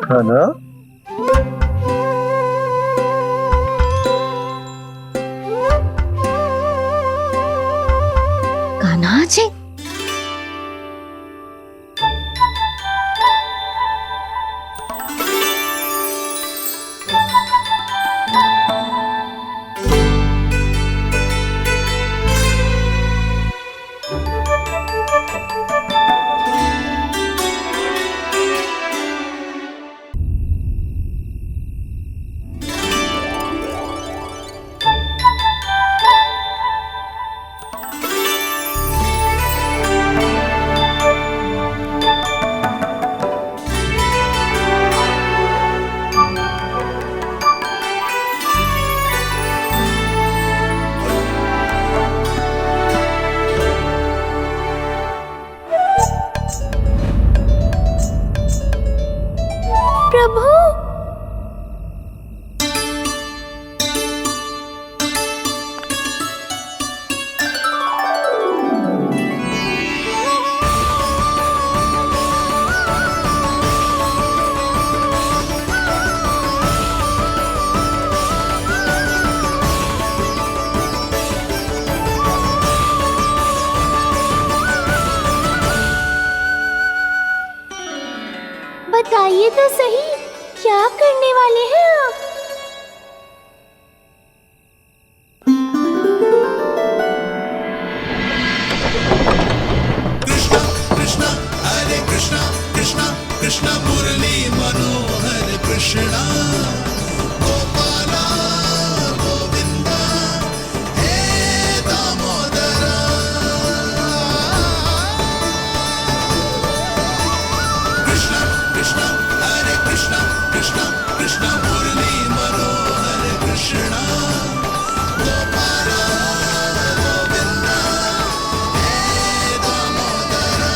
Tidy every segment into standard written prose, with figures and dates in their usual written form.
हा ना? कान्हाचे प्रभु बताइए तो सही, क्या करने वाले हैं आप? कृष्णा कृष्णा हरे कृष्णा कृष्णा कृष्णा मुरली मनोहर कृष्णा गोपाला गोविंदा हे दामोदरा कृष्णा कृष्णा हरे कृष्णा कृष्णा कृष्णा मुरली मनोहर कृष्णा गोपाला गोविंदा हे दामोदरा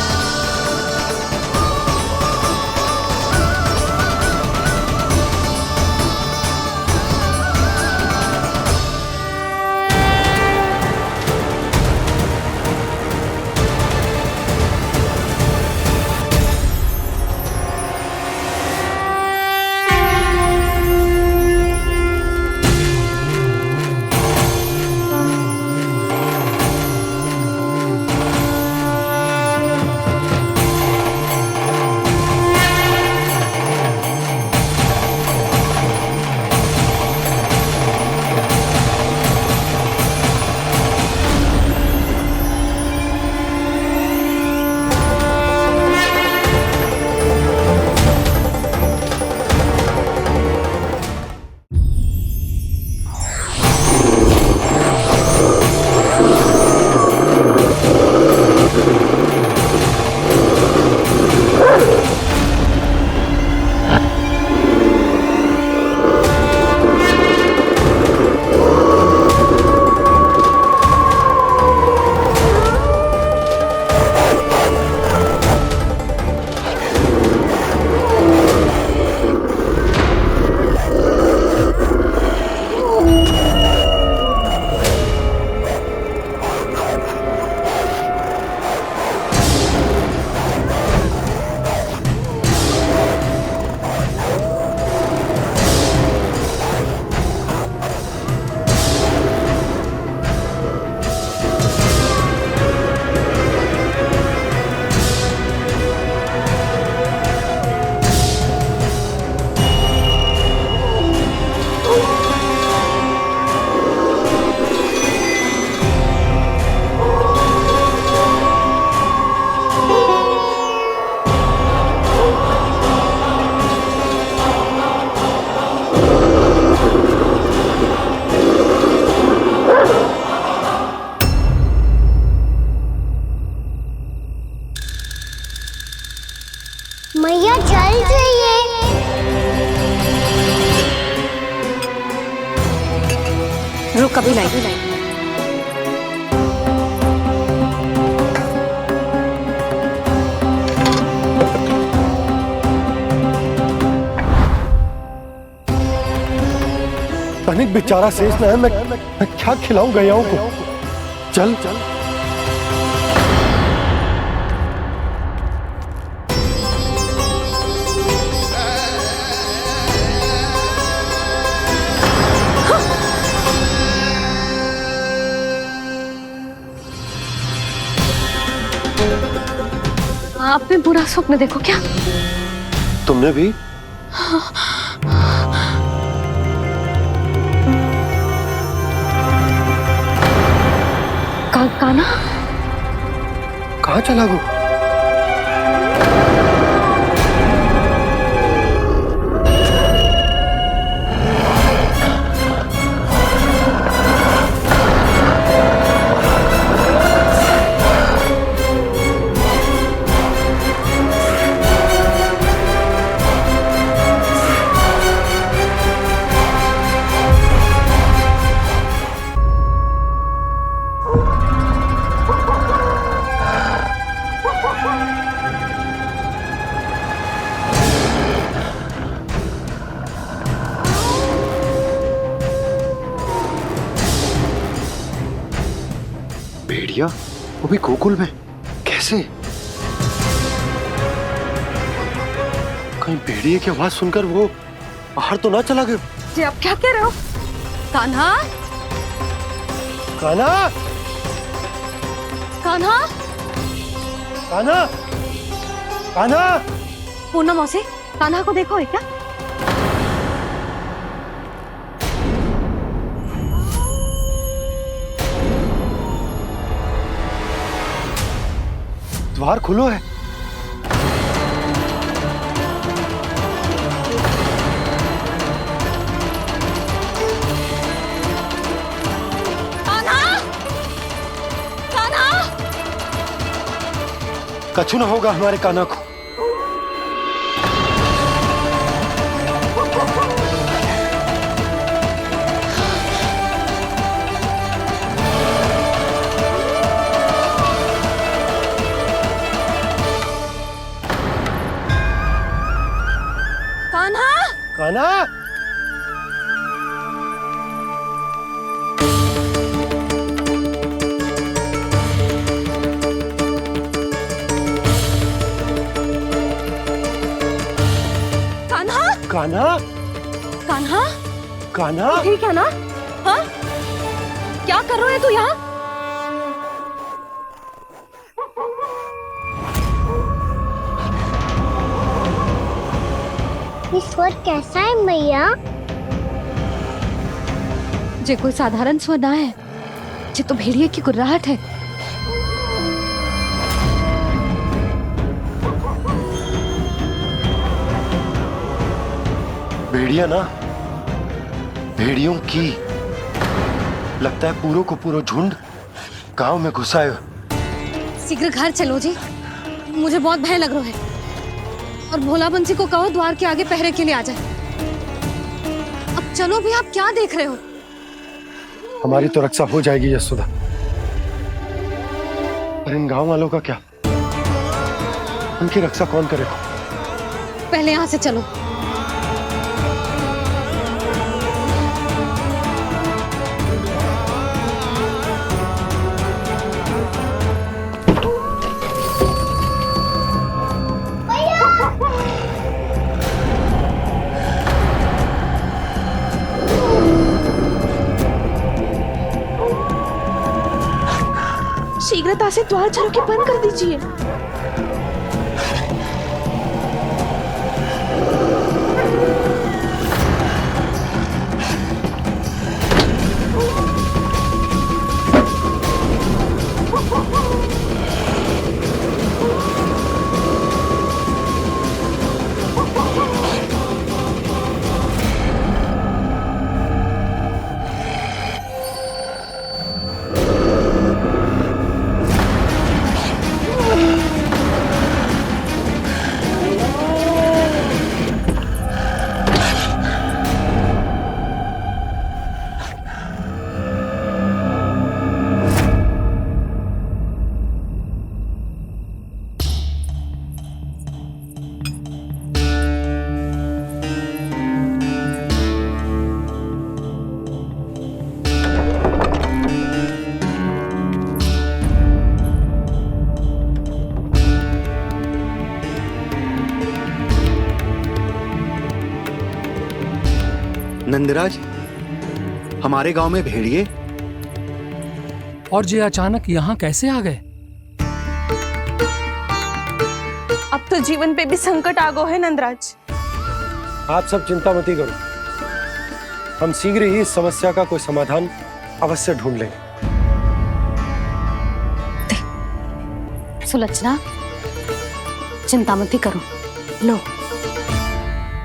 मैया जल जाइए। रुक अभी लाई। तनिक बेचारा शेष न है, मैं क्या खिलाऊं गयाओं को। चल चल आपने बुरा स्वप्न देखो क्या? तुमने भी? काना कहाँ चला वो? भेड़िया वो भी गोकुल में कैसे? कहीं भेड़िए की आवाज सुनकर वो बाहर तो ना चला गया? जी आप क्या कह रहे हो? कान्हा कान्हा कान्हा कान्हा कान्हा पूनम मौसी, कान्हा को देखो है क्या? द्वार खुलो है। कान्हा कान्हा कछु ना होगा हमारे कान्हा को। कान्हा कान्हा कान्हा कान्हा कान्हा कान्हा ठीक है ना? हाँ क्या कर रहे हो तू यहाँ? ये स्वर कैसा है मैया? जे कोई साधारण स्वर ना है, जे तो भेड़िए की गुर्राहट है। भेड़िया ना, भेड़ियों की लगता है पूरो को पूरो झुंड गांव में घुसा है। शीघ्र घर चलो जी, मुझे बहुत भय लग रहा है। और भोला बंसी को कहो द्वार के आगे पहरे के लिए आ जाए। अब चलो भी, आप क्या देख रहे हो? हमारी तो रक्षा हो जाएगी यशोदा, पर इन गांव वालों का क्या? उनकी रक्षा कौन करेगा? पहले यहाँ से चलो। शीघ्रता से द्वार चारों के बंद कर दीजिए। नंदराज, हमारे गांव में भेड़िए? और ये अचानक यहाँ कैसे आ गए? अब तो जीवन पे भी संकट आ गो है नंदराज। आप सब चिंता मत करो, हम शीघ्र ही इस समस्या का कोई समाधान अवश्य ढूंढ लेंगे। सुलक्षणा, चिंता मत करो, लो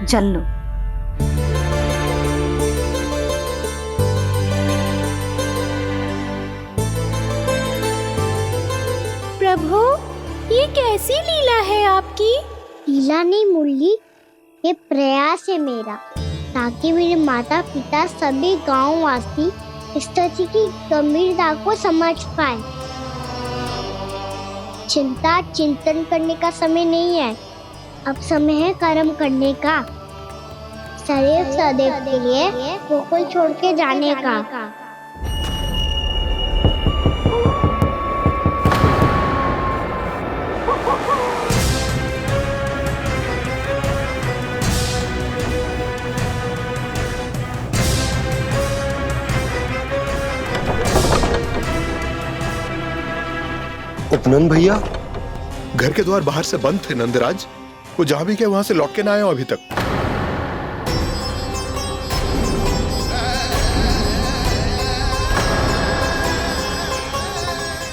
जल लो। प्रभु, ये कैसी लीला है आपकी? लीला नहीं मुरली, ये प्रयास है मेरा, ताकि मेरे माता पिता सभी गांव वासी इस स्थिति की गंभीरता को समझ पाए। चिंता चिंतन करने का समय नहीं है, अब समय है कर्म करने का। सदैव सदैव के लिए गोकुल छोड़ के जाने का। उपनंद भैया, घर के द्वार बाहर से बंद थे नंदराज। वो जहां भी गए वहां से लौट के ना आए हो अभी तक।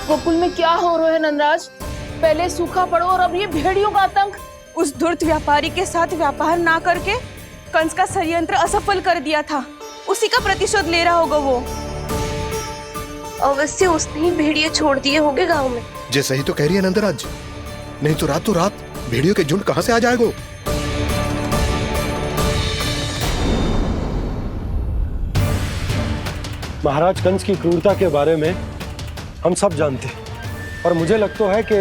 गोकुल में क्या हो रहा है नंदराज? पहले सूखा पड़ो और अब ये भेड़ियों का आतंक। उस धूर्त व्यापारी के साथ व्यापार ना करके कंस का षड्यंत्र असफल कर दिया था, उसी का प्रतिशोध ले रहा होगा वो। अवश्य उसने ही भेड़िए छोड़ दिए होंगे गांव में। जैसे ही तो कह रही है नंदराज, नहीं तो रात भेड़ियों के झुंड कहां से आ जाएगा? महाराज कंस की क्रूरता के बारे में हम सब जानते हैं, और मुझे लगता है कि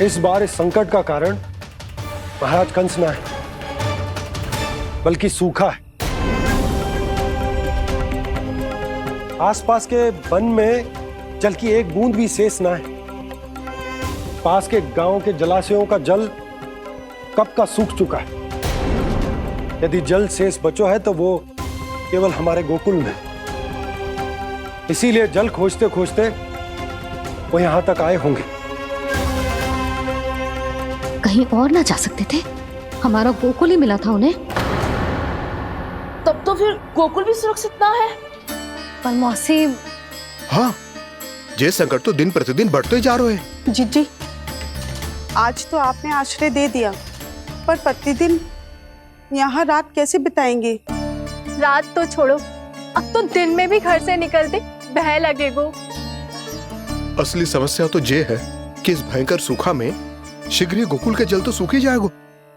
इस बार इस संकट का कारण महाराज कंस ना है, बल्कि सूखा है। आसपास के वन में जल की एक बूंद भी शेष ना है। पास के गांव के जलाशयों का जल कब का सूख चुका है। यदि जल शेष बचो है तो वो केवल हमारे गोकुल में। इसीलिए जल खोजते खोजते वो यहां तक आए होंगे। कहीं और ना जा सकते थे? हमारा गोकुल ही मिला था उन्हें। तब तो फिर गोकुल भी सुरक्षित ना है। पर मौसी, हाँ, ये संकट तो दिन प्रतिदिन बढ़ते जा रहे हैं। जीजी, आज तो आपने आश्रय दे दिया, पर प्रतिदिन यहाँ रात कैसे बिताएंगे? रात तो छोड़ो, अब तो दिन में भी घर से निकलते भय लगेगो। असली समस्या तो ये है कि इस भयंकर सूखा में शीघ्र ही गोकुल के जल तो सूख ही जाएगा।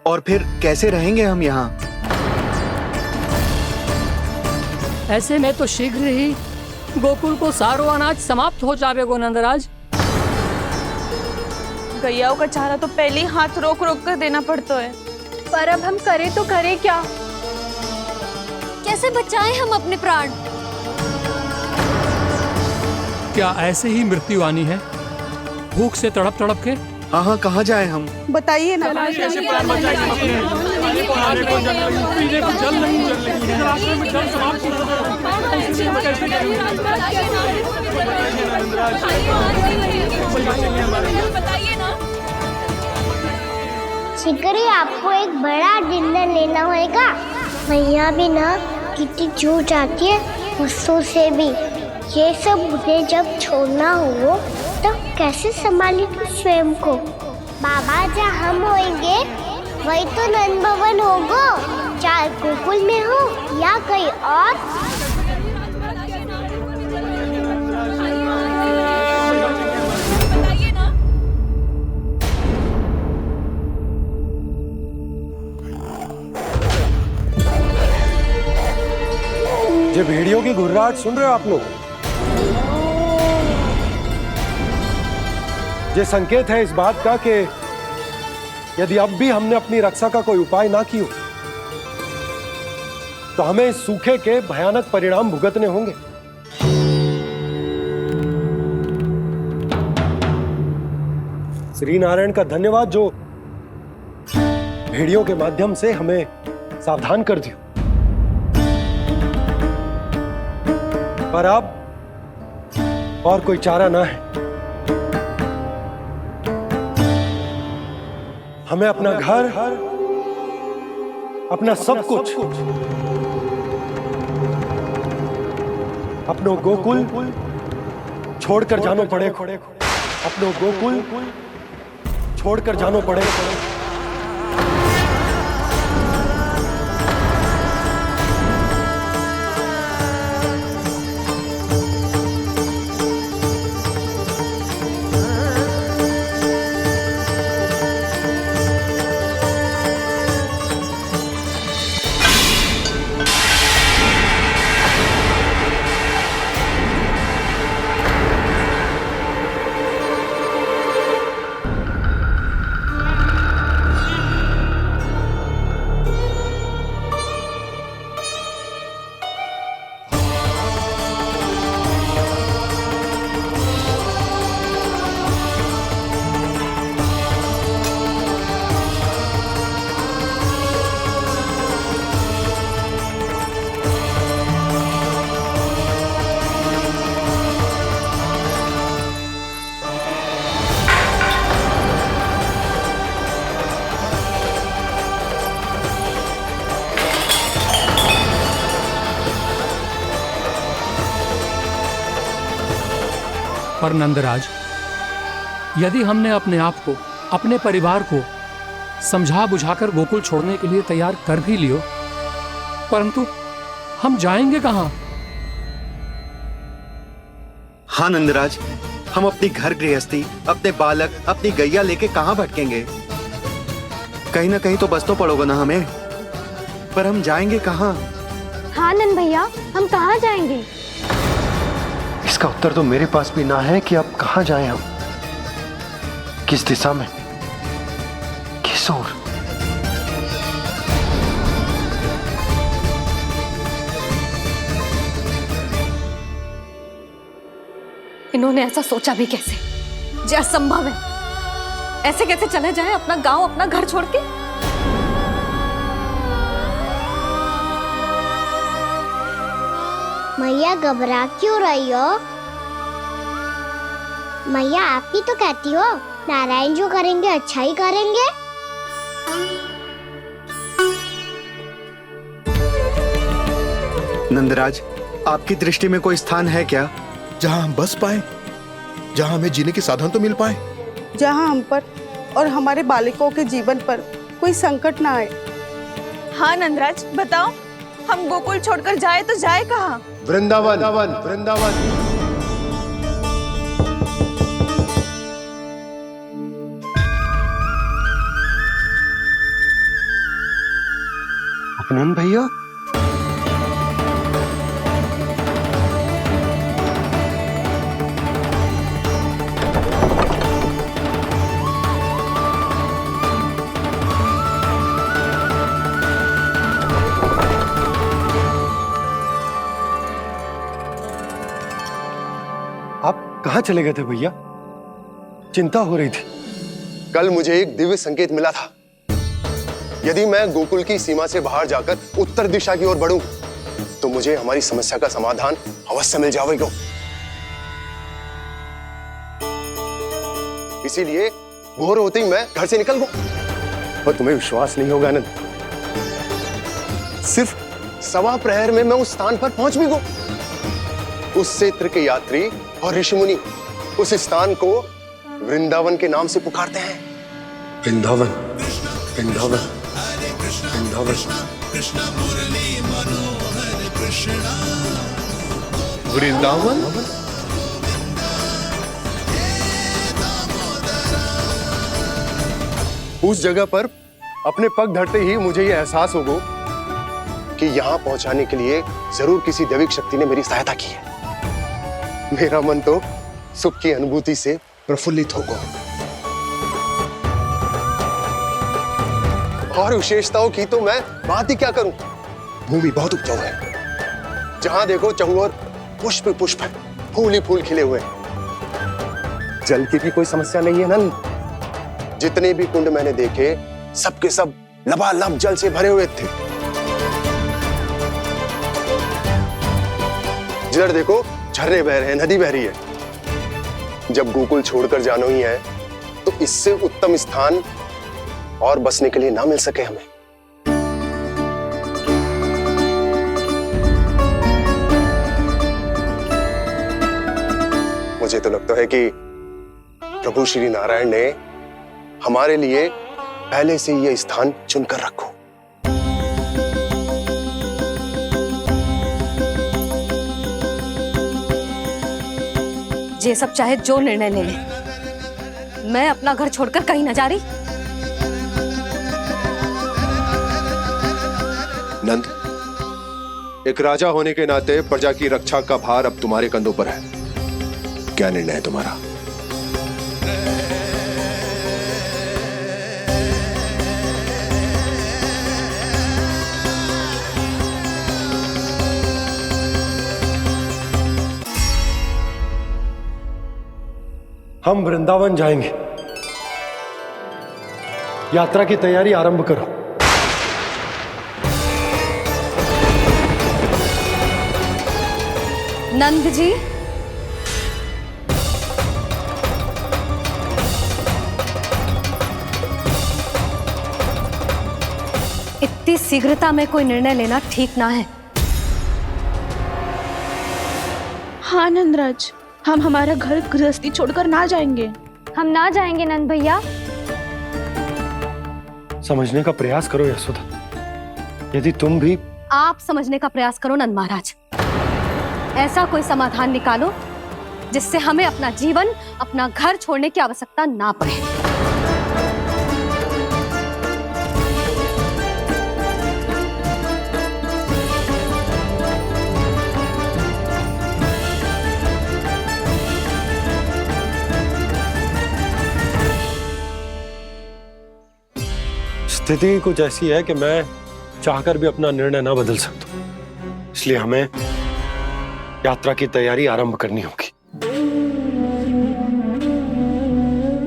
और फिर कैसे रहेंगे हम यहाँ? ऐसे में तो शीघ्र ही गोकुल को सारो अनाज समाप्त हो जाएगा नंदराज। गैयाओं का चारा तो पहले ही हाथ रोक रोक कर देना पड़ता है। पर अब हम करें तो करें क्या? कैसे बचाएं हम अपने प्राण? क्या ऐसे ही मृत्यु आनी है, भूख से तड़प तड़प के? हाँ, कहाँ जाए हम? बताइए ना। शीघ्र ही आपको एक बड़ा डिनर लेना होगा। मैया भी ना कितनी जूझ आती है गुस्सों से भी। ये सब मुझे जब छोड़ना हो तो कैसे संभाली तू स्वयं को? बाबा जहाँ हम होंगे वही तो नंद भवन होगा, चाहे गोकुल में हो या कहीं और। ये भेड़ियों की घुर्राहट सुन रहे हो आप लोग? ये संकेत है इस बात का कि यदि अब भी हमने अपनी रक्षा का कोई उपाय ना किया तो हमें इस सूखे के भयानक परिणाम भुगतने होंगे। श्री नारायण का धन्यवाद जो भेड़ियों के माध्यम से हमें सावधान कर दिया। पर अब और कोई चारा ना है। हमें अपना घर, अपना सब कुछ, अपनो गोकुल छोड़कर जानो पड़े। अपनो गोकुल छोड़कर जानो पड़े। पर नंदराज, यदि हमने अपने आप को, अपने परिवार को समझा बुझाकर गोकुल छोड़ने के लिए तैयार कर भी लियो, परंतु हम जाएंगे कहां? हाँ नंदराज, हम अपनी घर गृहस्थी, अपने बालक, अपनी गैया लेके कहाँ भटकेंगे? कहीं ना कहीं तो बस तो पड़ोगे ना हमें, पर हम जाएंगे कहाँ? हाँ नंद भैया, हम कहाँ जाएंगे? इसका उत्तर तो मेरे पास भी ना है कि अब कहां जाएं हम, किस दिशा में, किस ओर। इन्होंने ऐसा सोचा भी कैसे? जो असंभव है। ऐसे कैसे चले जाएं अपना गांव, अपना घर छोड़ के? मैया घबरा क्यों रही हो? मैया आप ही तो कहती हो नारायण जो करेंगे अच्छा ही करेंगे। नंदराज, आपकी दृष्टि में कोई स्थान है क्या जहां हम बस पाए, जहां हमें जीने के साधन तो मिल पाए, जहाँ हम पर और हमारे बालकों के जीवन पर कोई संकट ना आए? हाँ नंदराज, बताओ, हम गोकुल छोड़कर जाए तो जाए कहाँ? वृंदावन, वृंदावन। अपनन भैया, आप कहाँ चले गए थे भैया? चिंता हो रही थी। कल मुझे एक दिव्य संकेत मिला था। यदि मैं गोकुल की सीमा से बाहर जाकर उत्तर दिशा की ओर बढ़ूं, तो मुझे हमारी समस्या का समाधान अवश्य मिल जाएगा। इसीलिए भोर होते ही मैं घर से निकल गया। और तुम्हें विश्वास नहीं होगा आनंद, सिर्फ सवा प्रहर में मैं उस स्थान पर पहुंच भी गया। उस क्षेत्र के यात्री और ऋषिमुनि उस स्थान को वृंदावन के नाम से पुकारते हैं। वृंदावन, वृंदावन, वृंदावन। वृंदावन। उस जगह पर अपने पग धरते ही मुझे यह एहसास होगा कि यहां पहुंचाने के लिए जरूर किसी दैविक शक्ति ने मेरी सहायता की है। मेरा मन तो सुख की अनुभूति से प्रफुल्लित हो गया। और विशेषताओं की तो मैं बात ही क्या करूं। भूमि बहुत उपजाऊ है, जहां देखो चहुओर पुष्प पुष्प है, फूल ही फूल खिले हुए हैं। जल की भी कोई समस्या नहीं है नंद। जितने भी कुंड मैंने देखे, सबके सब लबालब जल से भरे हुए थे। जिधर देखो झरने बह रहे हैं, नदी बह रही है। जब गोकुल छोड़कर जाना ही है तो इससे उत्तम स्थान और बसने के लिए ना मिल सके हमें। मुझे तो लगता है कि प्रभु श्री नारायण ने हमारे लिए पहले से यह स्थान चुनकर रखो। ये सब चाहे जो निर्णय ले ले, मैं अपना घर छोड़कर कहीं न जा रही। नंद, एक राजा होने के नाते प्रजा की रक्षा का भार अब तुम्हारे कंधों पर है। क्या निर्णय है तुम्हारा? हम वृंदावन जाएंगे। यात्रा की तैयारी आरंभ करो। नंद जी, इतनी शीघ्रता में कोई निर्णय लेना ठीक ना है। हाँ नंदराज, हम हमारा घर गृहस्थी छोड़कर ना जाएंगे। हम ना जाएंगे नंद भैया। समझने का प्रयास करो यशोदा। यदि तुम भी आप समझने का प्रयास करो नंद महाराज। ऐसा कोई समाधान निकालो जिससे हमें अपना जीवन, अपना घर छोड़ने की आवश्यकता ना पड़े। स्थिति कुछ ऐसी है कि मैं चाहकर भी अपना निर्णय ना बदल सकता, इसलिए हमें यात्रा की तैयारी आरंभ करनी होगी।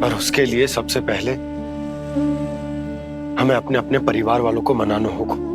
और उसके लिए सबसे पहले हमें अपने अपने परिवार वालों को मनाना होगा।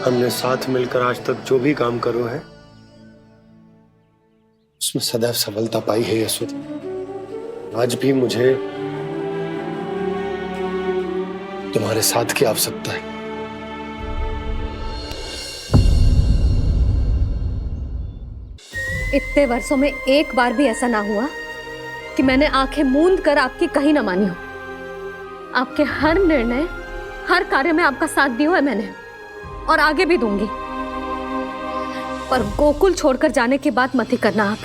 हमने साथ मिलकर आज तक जो भी काम करो है उसमें सदैव सफलता पाई है यशोदा। आज भी मुझे तुम्हारे साथ की आवश्यकता है। इतने वर्षों में एक बार भी ऐसा ना हुआ कि मैंने आंखें मूंद कर आपकी कहीं ना मानी हो। आपके हर निर्णय, हर कार्य में आपका साथ दिया है मैंने, और आगे भी दूंगी। पर गोकुल छोड़कर जाने के बाद मत ही करना आप।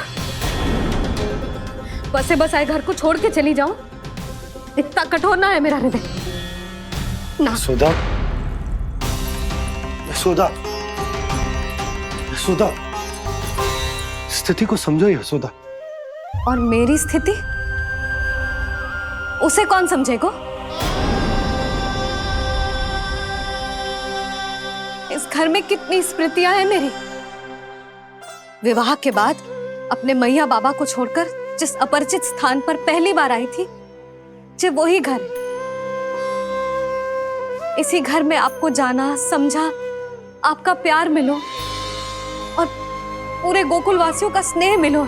बसे बसाए घर को छोड़ के चली जाऊं, इतना कठोर ना है मेरा हृदय ना। यशोदा, यशोदा, यशोदा, स्थिति को समझो यशोदा। और मेरी स्थिति उसे कौन समझेगा? इस घर में कितनी स्मृतियां हैं मेरी। विवाह के बाद अपने मैया बाबा को छोड़कर जिस अपरिचित स्थान पर पहली बार आई थी, जो वही घर। इसी घर में आपको जाना, समझा, आपका प्यार मिलो और पूरे गोकुल वासियों का स्नेह मिलो।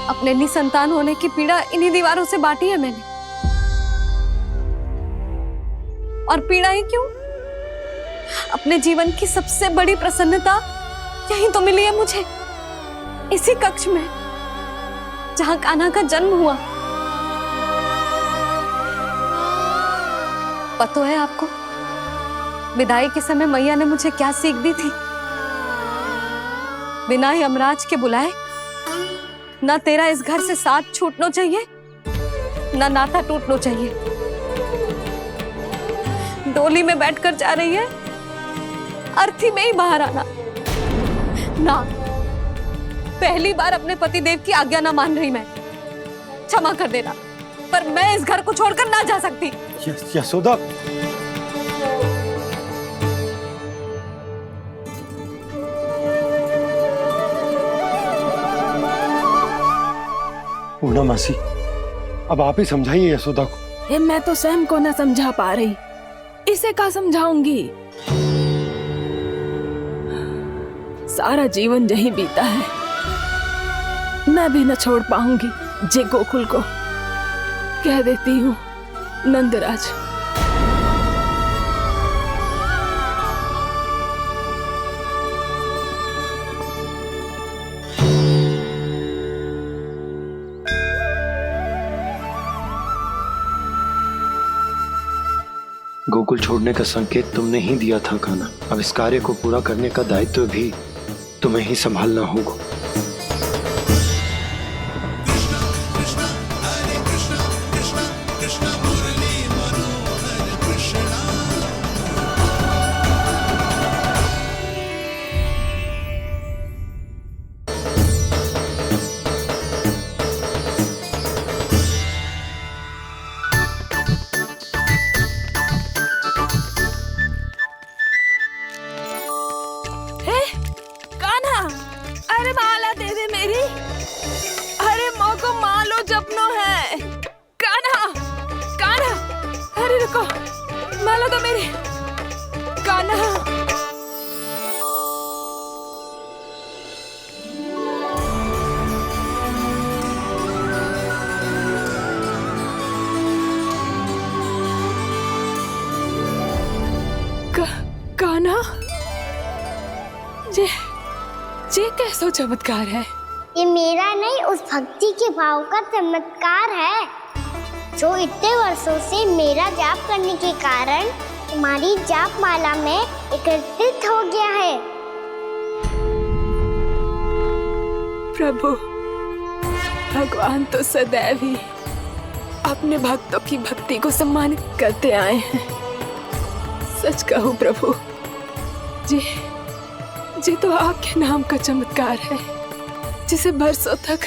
अपने निसंतान होने की पीड़ा इन्हीं दीवारों से बांटी है मैंने। और पीड़ा ही क्यों? अपने जीवन की सबसे बड़ी प्रसन्नता यही तो मिली है मुझे, इसी कक्ष में जहां कान्हा का जन्म हुआ। पता है आपको विदाई के समय मैया ने मुझे क्या सीख दी थी? बिना ही यमराज के बुलाए ना तेरा इस घर से साथ छूटना चाहिए, ना नाता टूटना चाहिए। डोली में बैठकर जा रही है, अर्थी में ही बाहर आना ना। पहली बार अपने पतिदेव की आज्ञा ना मान रही मैं, क्षमा कर देना, पर मैं इस घर को छोड़कर ना जा सकती। यशोदा, पूर्णा मासी, अब आप ही समझाइए यशोदा को। ये मैं तो स्वयं को न समझा पा रही, इसे क्या समझाऊंगी? सारा जीवन यही बीता है, मैं भी न छोड़ पाऊंगी जे गोकुल को। कह देती हूँ नंदराज। गोकुल छोड़ने का संकेत तुमने ही दिया था कान्हा। अब इस कार्य को पूरा करने का दायित्व भी तुम्हें ही संभालना होगा। ये कैसा चमत्कार है? ये मेरा नहीं, उस भक्ति के भाव का चमत्कार है जो इतने वर्षों से मेरा जाप करने के कारण तुम्हारी जाप माला में एकत्रित हो गया है। प्रभु, भगवान तो सदैव ही अपने भक्तों की भक्ति को सम्मानित करते आए हैं। सच कहूँ प्रभु, जी तो आपके नाम का चमत्कार है, जिसे बरसों तक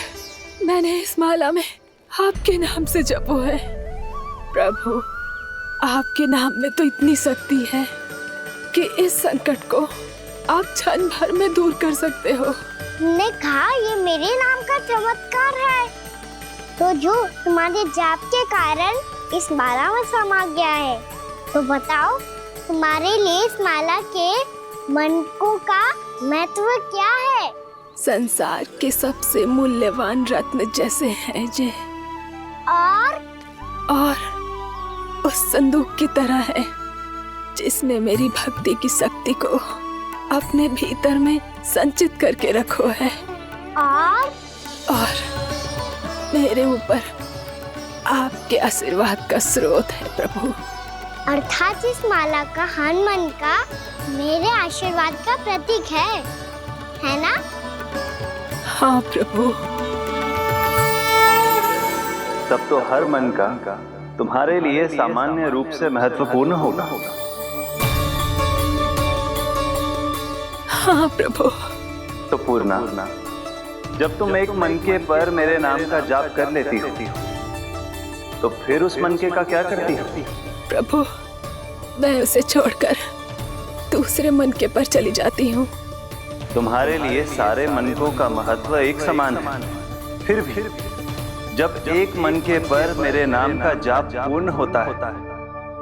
मैंने इस माला में आपके नाम से जपो है। प्रभु, आपके नाम में तो इतनी शक्ति है कि इस संकट को आप क्षण भर में दूर कर सकते हो। तुमने कहा ये मेरे नाम का चमत्कार है, तो जो तुम्हारे जाप के कारण इस माला में समा गया है, तो बताओ तुम्हारे लिए इस माला के मनकों का महत्व क्या है? संसार के सबसे मूल्यवान रत्न जैसे हैं जे, और उस संदूक की तरह है जिसने मेरी भक्ति की शक्ति को अपने भीतर में संचित करके रखो है, और मेरे ऊपर आपके आशीर्वाद का स्रोत है प्रभु। अर्थात इस माला का हर मन का मेरे आशीर्वाद का प्रतीक है ना? हाँ प्रभु। तब तो हर मन का तुम्हारे लिए सामान्य रूप से महत्वपूर्ण होगा। हाँ प्रभु। तो पूर्णा, जब तुम एक मनके पर मेरे नाम का जाप कर लेती हो, तो फिर उस मनके का क्या करती हो? प्रभु, मैं उसे छोड़कर दूसरे मनके पर चली जाती हूँ। तुम्हारे लिए सारे मनकों का महत्व एक समान है, फिर भी जब एक मनके पर मेरे नाम का जाप पूर्ण होता है,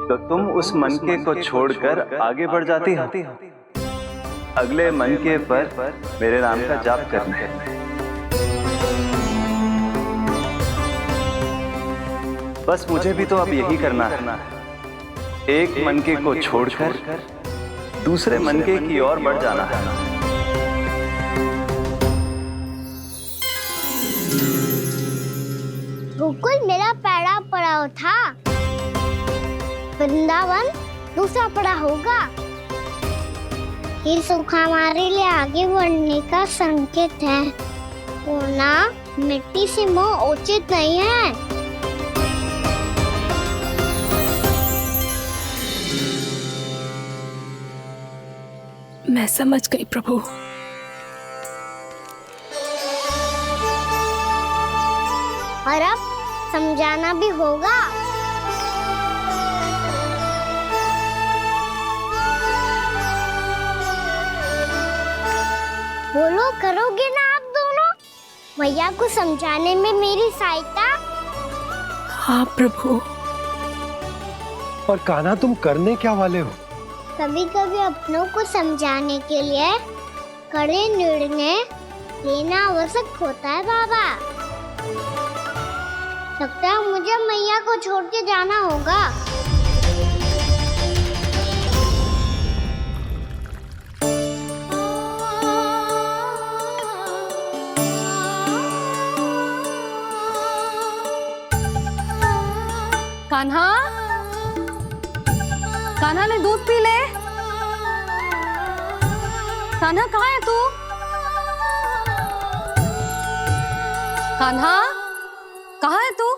तो तुम उस मनके को छोड़कर आगे बढ़ जाती हो अगले मनके पर मेरे नाम का जाप करने। बस मुझे भी तो अब यही करना है, एक मनके को छोड़कर दूसरे मनके की ओर बढ़ जाना है। गोकुल मेरा पैड़ा पड़ा था, वृंदावन दूसरा पड़ा होगा। ये सूखा हमारे लिए आगे बढ़ने का संकेत है। पूना मिट्टी से मोह उचित नहीं है। मैं समझ गई प्रभु। और अब समझाना भी होगा। बोलो, करोगे ना आप दोनों? भैया को समझाने में मेरी सहायता। हाँ प्रभु। और कान्हा, तुम करने क्या वाले हो? कभी कभी अपनों को समझाने के लिए कड़े निर्णय लेना आवश्यक होता है बाबा। लगता है मुझे मैया को छोड़ के जाना होगा। कान्हा, कान्हा ने दूध पी ले। कान्हा कहाँ है तू? कान्हा कहाँ है तू?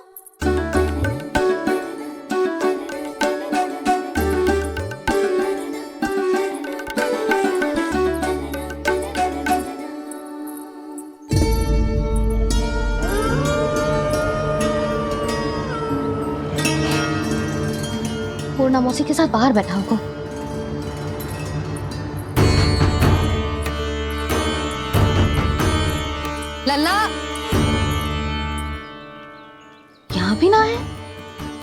पूर्णा मौसी के साथ बाहर बैठा होगा। लल्ला यहाँ भी ना है।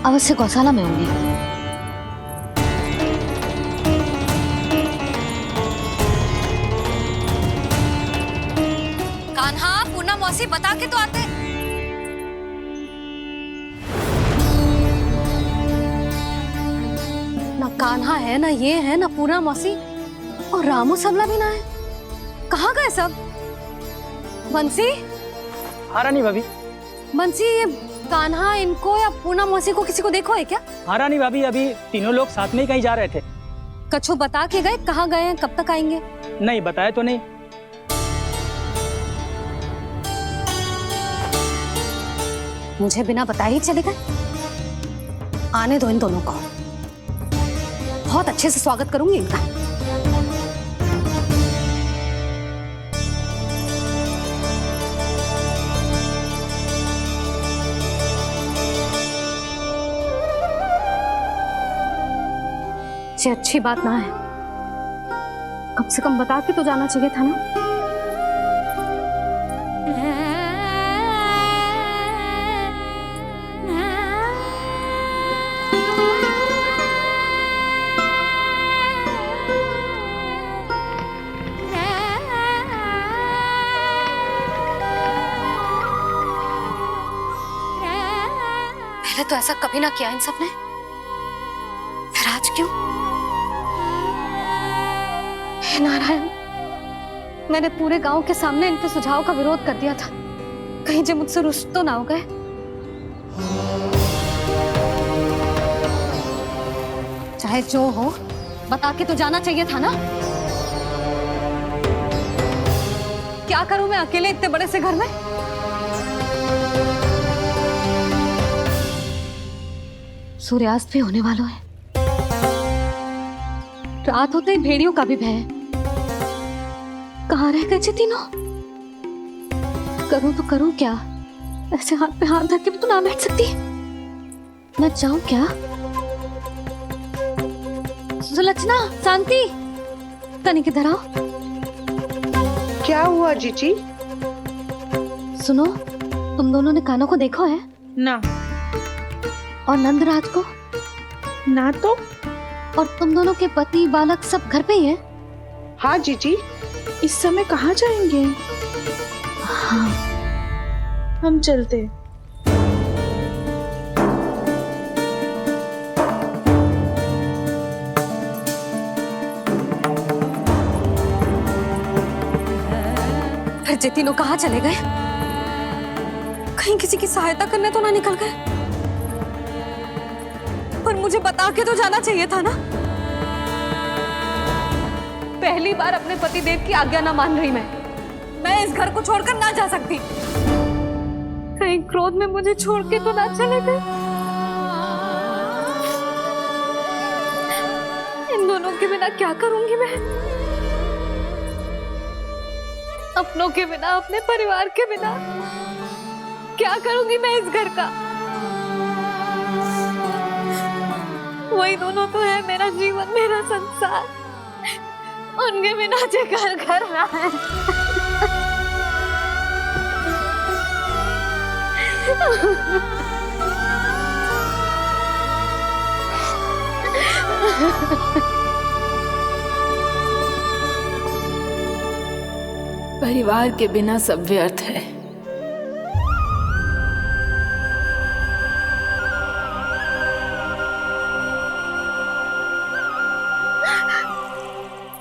अवश्य गौशाला में होंगे। कान्हा, पूर्णा मौसी बता के तो आते। ना कान्हा है, ना ये है, ना पूर्णा मौसी, और रामू सबला भी ना है। कहाँ गए सब? बंसी? हाँ रानी भाभी। बंसी, ये कान्हा इनको या पूर्णा मौसी को किसी को देखो है क्या? हाँ रानी भाभी, अभी तीनों लोग साथ में ही कहीं जा रहे थे। कछु बता के गए कहाँ गए हैं, कब तक आएंगे? नहीं बताया तो नहीं। मुझे बिना बताए ही चले गए। आने दो इन दोनों को, बहुत अच्छे से स्वागत करूंगी इनका। ये अच्छी बात ना है। कम से कम बता के तो जाना चाहिए था ना। पहले तो ऐसा कभी ना किया इन सब ने, फिर आज क्यों? हे नारायण, मैंने पूरे गांव के सामने इनके सुझाव का विरोध कर दिया था। कहीं जो मुझसे रुष्ट तो ना हो गए। चाहे जो हो, बता के तो जाना चाहिए था ना। क्या करूं मैं अकेले इतने बड़े से घर में? सूर्यास्त भी होने वाला है। रात होते ही भेड़ियों का भी भय है। कहाँ रह गए तीनों? करूं तो करूं क्या? ऐसे हाथ पे हाथ धर के तो ना बैठ सकती। मैं जाऊं क्या? सुलक्षणा, शांति, तनिक इधर आओ। क्या हुआ जीजी? सुनो, तुम दोनों ने कान्हा को देखा है? ना। और नंदराज को? ना तो। और तुम दोनों के पति बालक सब घर पे ही हैं? हाँ जीजी, इस समय कहाँ जाएंगे? हाँ। हम चलते। फिर ये तीनों कहाँ चले गए? कहीं किसी की सहायता करने तो ना निकल गए? पर मुझे बता के तो जाना चाहिए था ना। पहली बार अपने पति देव की आज्ञा ना मान रही मैं इस घर को छोड़कर ना जा सकती। कहीं क्रोध में मुझे छोड़ के तो ना चले गए। इन दोनों के बिना क्या करूंगी मैं? अपनों के बिना, अपने परिवार के बिना क्या करूंगी मैं इस घर का? वही दोनों तो है मेरा जीवन, मेरा संसार। उनके बिना जो घर घर रहा है। परिवार के बिना सब व्यर्थ है।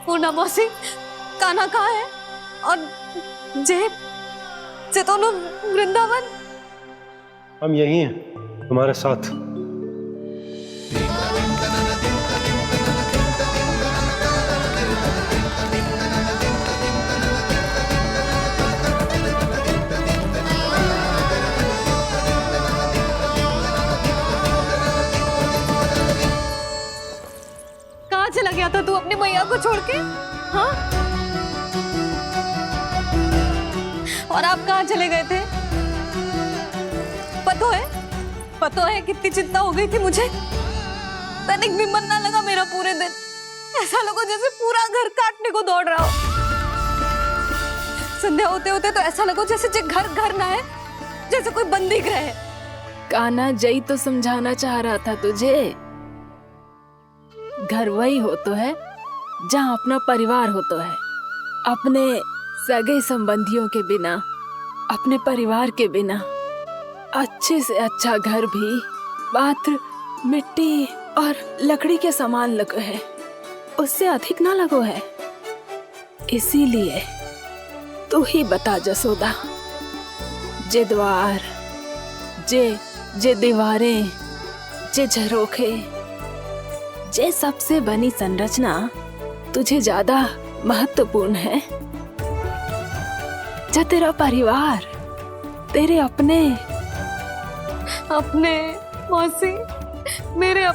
पूना मौसी, कान्हा कहाँ है? और जे दोनों वृंदावन? हम यही हैं तुम्हारे साथ। कहाँ चला गया था तू अपनी मैया को छोड़ के? हाँ? और आप कहाँ चले गए थे? पता है कितनी चिंता हो गई थी मुझे। तनिक भी मन ना लगा मेरा पूरे दिन। ऐसा लगा जैसे पूरा घर काटने को दौड़ रहा हो। संध्या होते होते तो ऐसा लगा जैसे घर घर ना है, जैसे कोई बंदी गृह है। कान्हा जई तो समझाना चाह रहा था तुझे। घर वही हो तो है जहाँ अपना परिवार हो तो है। अपने सगे संबंधियों के बिना, अपने परिवार के बिना अच्छे से अच्छा घर भी पात्र मिट्टी और लकड़ी के समान लगो है, उससे अधिक ना लगो है। इसीलिए तू ही बता जसोदा, जे द्वार, जे दीवारें, जे झरोखे, जे सबसे बनी संरचना तुझे ज्यादा महत्वपूर्ण है? जो तेरा परिवार, तेरे अपने मौसी, मेरा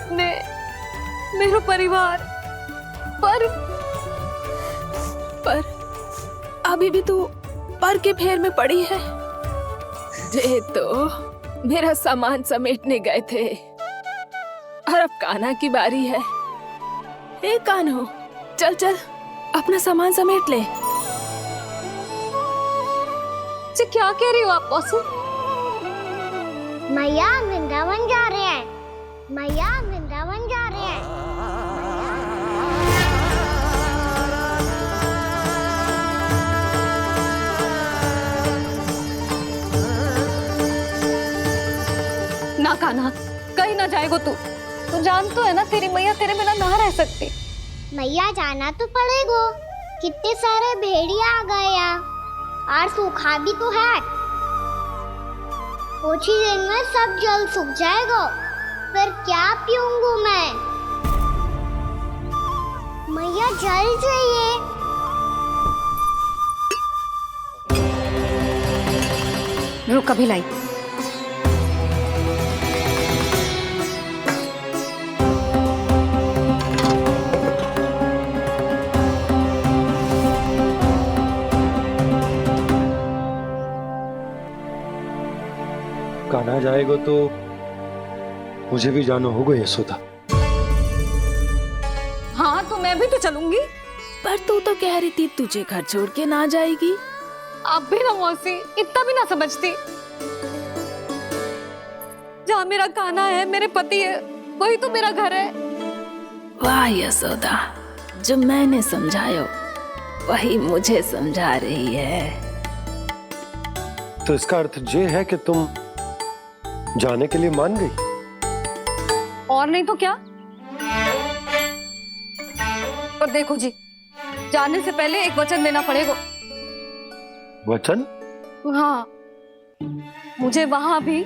परिवार। पर अभी भी तू पर के फेर में पड़ी है। जे तो मेरा सामान समेटने गए थे और अब कान्हा की बारी है। ए कान्हो, चल चल अपना सामान समेट ले। क्या कह रही हो आप मौसी? मैया वृंदावन जा रहे हैं। मैया वृंदावन जा रहे हैं। ना कान्हा, कहीं ना जाएगो तू। तू जान तो है ना तेरी मैया तेरे बिना ना रह सकती। मैया जाना तो पड़ेगा। कितने सारे भेड़िया आ गए यहाँ और सूखा भी तो है। कुछ ही दिन में सब जल सूख जाएगा, फिर क्या पीऊंगा मैं? मैया जल चाहिए। रुक, अभी लाई। कान्हा जाएगा तो मुझे भी जाना होगा यशोदा। हाँ तो मैं भी तो चलूंगी। पर तू तो कह रही थी तुझे घर छोड़ के ना जाएगी। आप भी ना मौसी, इतना भी ना समझती। जहाँ मेरा कान्हा है, मेरे पति है, वही तो मेरा घर है। वाह यशोदा, जो मैंने समझायो वही मुझे समझा रही है। तो इसका अर्थ ये है कि तुम जाने के लिए मान गई? और नहीं तो क्या। पर देखो जी, जाने से पहले एक वचन देना पड़ेगा। वचन? हाँ, मुझे वहां भी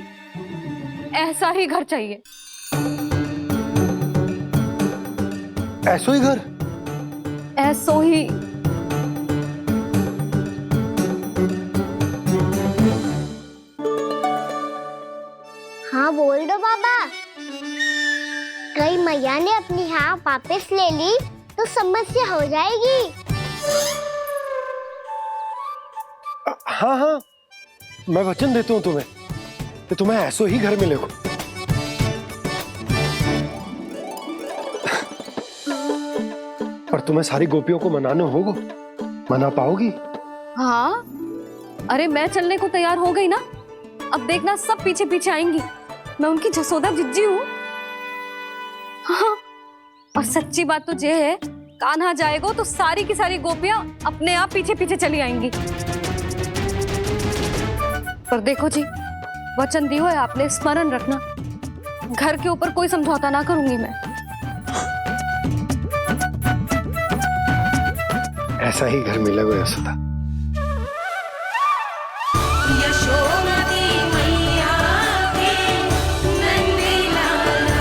ऐसा ही घर चाहिए। ऐसो ही घर? ऐसो ही। हाँ बोल दो बाबा। कहीं मैया ने अपनी हाँ वापस ले ली तो समस्या हो जाएगी। हाँ हाँ, मैं वचन देता हूँ तुम्हें कि तुम्हें ऐसो ही घर मिलेगा। पर तुम्हें सारी गोपियों को मनाना होगा। मना पाओगी? हाँ, अरे मैं चलने को तैयार हो गई ना। अब देखना सब पीछे पीछे आएंगी। मैं उनकी जसोदा जिज्जी हूँ। हाँ, और सच्ची बात तो ये है, कान्हा जाएगा तो सारी की सारी गोपियां अपने आप पीछे पीछे चली आएंगी। पर देखो जी, वचन दियो है आपने, स्मरण रखना, घर के ऊपर कोई समझौता ना करूंगी मैं। ऐसा ही घर मिलेगा यशोदा। यशोमती मैया के नंदी लाला,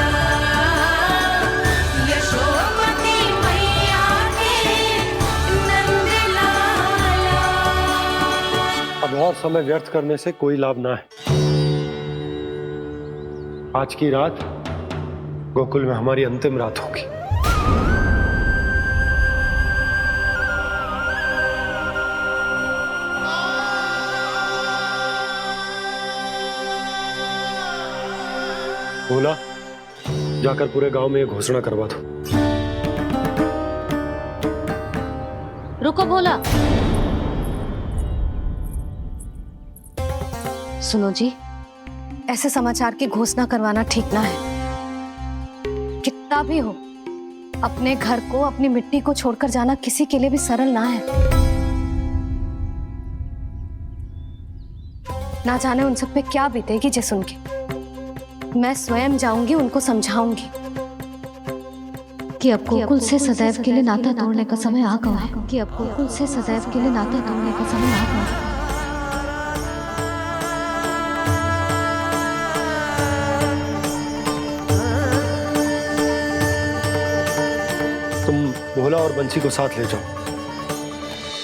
यशोमती मैया के नंदी लाला। अब और समय व्यर्थ करने से कोई लाभ ना है। आज की रात गोकुल में हमारी अंतिम रात होगी। बोला, जाकर पूरे गांव में ये घोषणा करवा दो। रुको भोला। सुनो जी, ऐसे समाचार की घोषणा करवाना ठीक ना है। कितना भी हो, अपने घर को, अपनी मिट्टी को छोड़कर जाना किसी के लिए भी सरल ना है। ना जाने उन सब पे क्या बीतेगी जे सुन के। मैं स्वयं जाऊंगी, उनको समझाऊंगी कि अब गोकुल से सदैव के लिए नाता तोड़ने का समय आ गया है। कि अब गोकुल से सदैव के लिए नाता तोड़ने का समय आ गया है। तुम भोला और बंसी को साथ ले जाओ।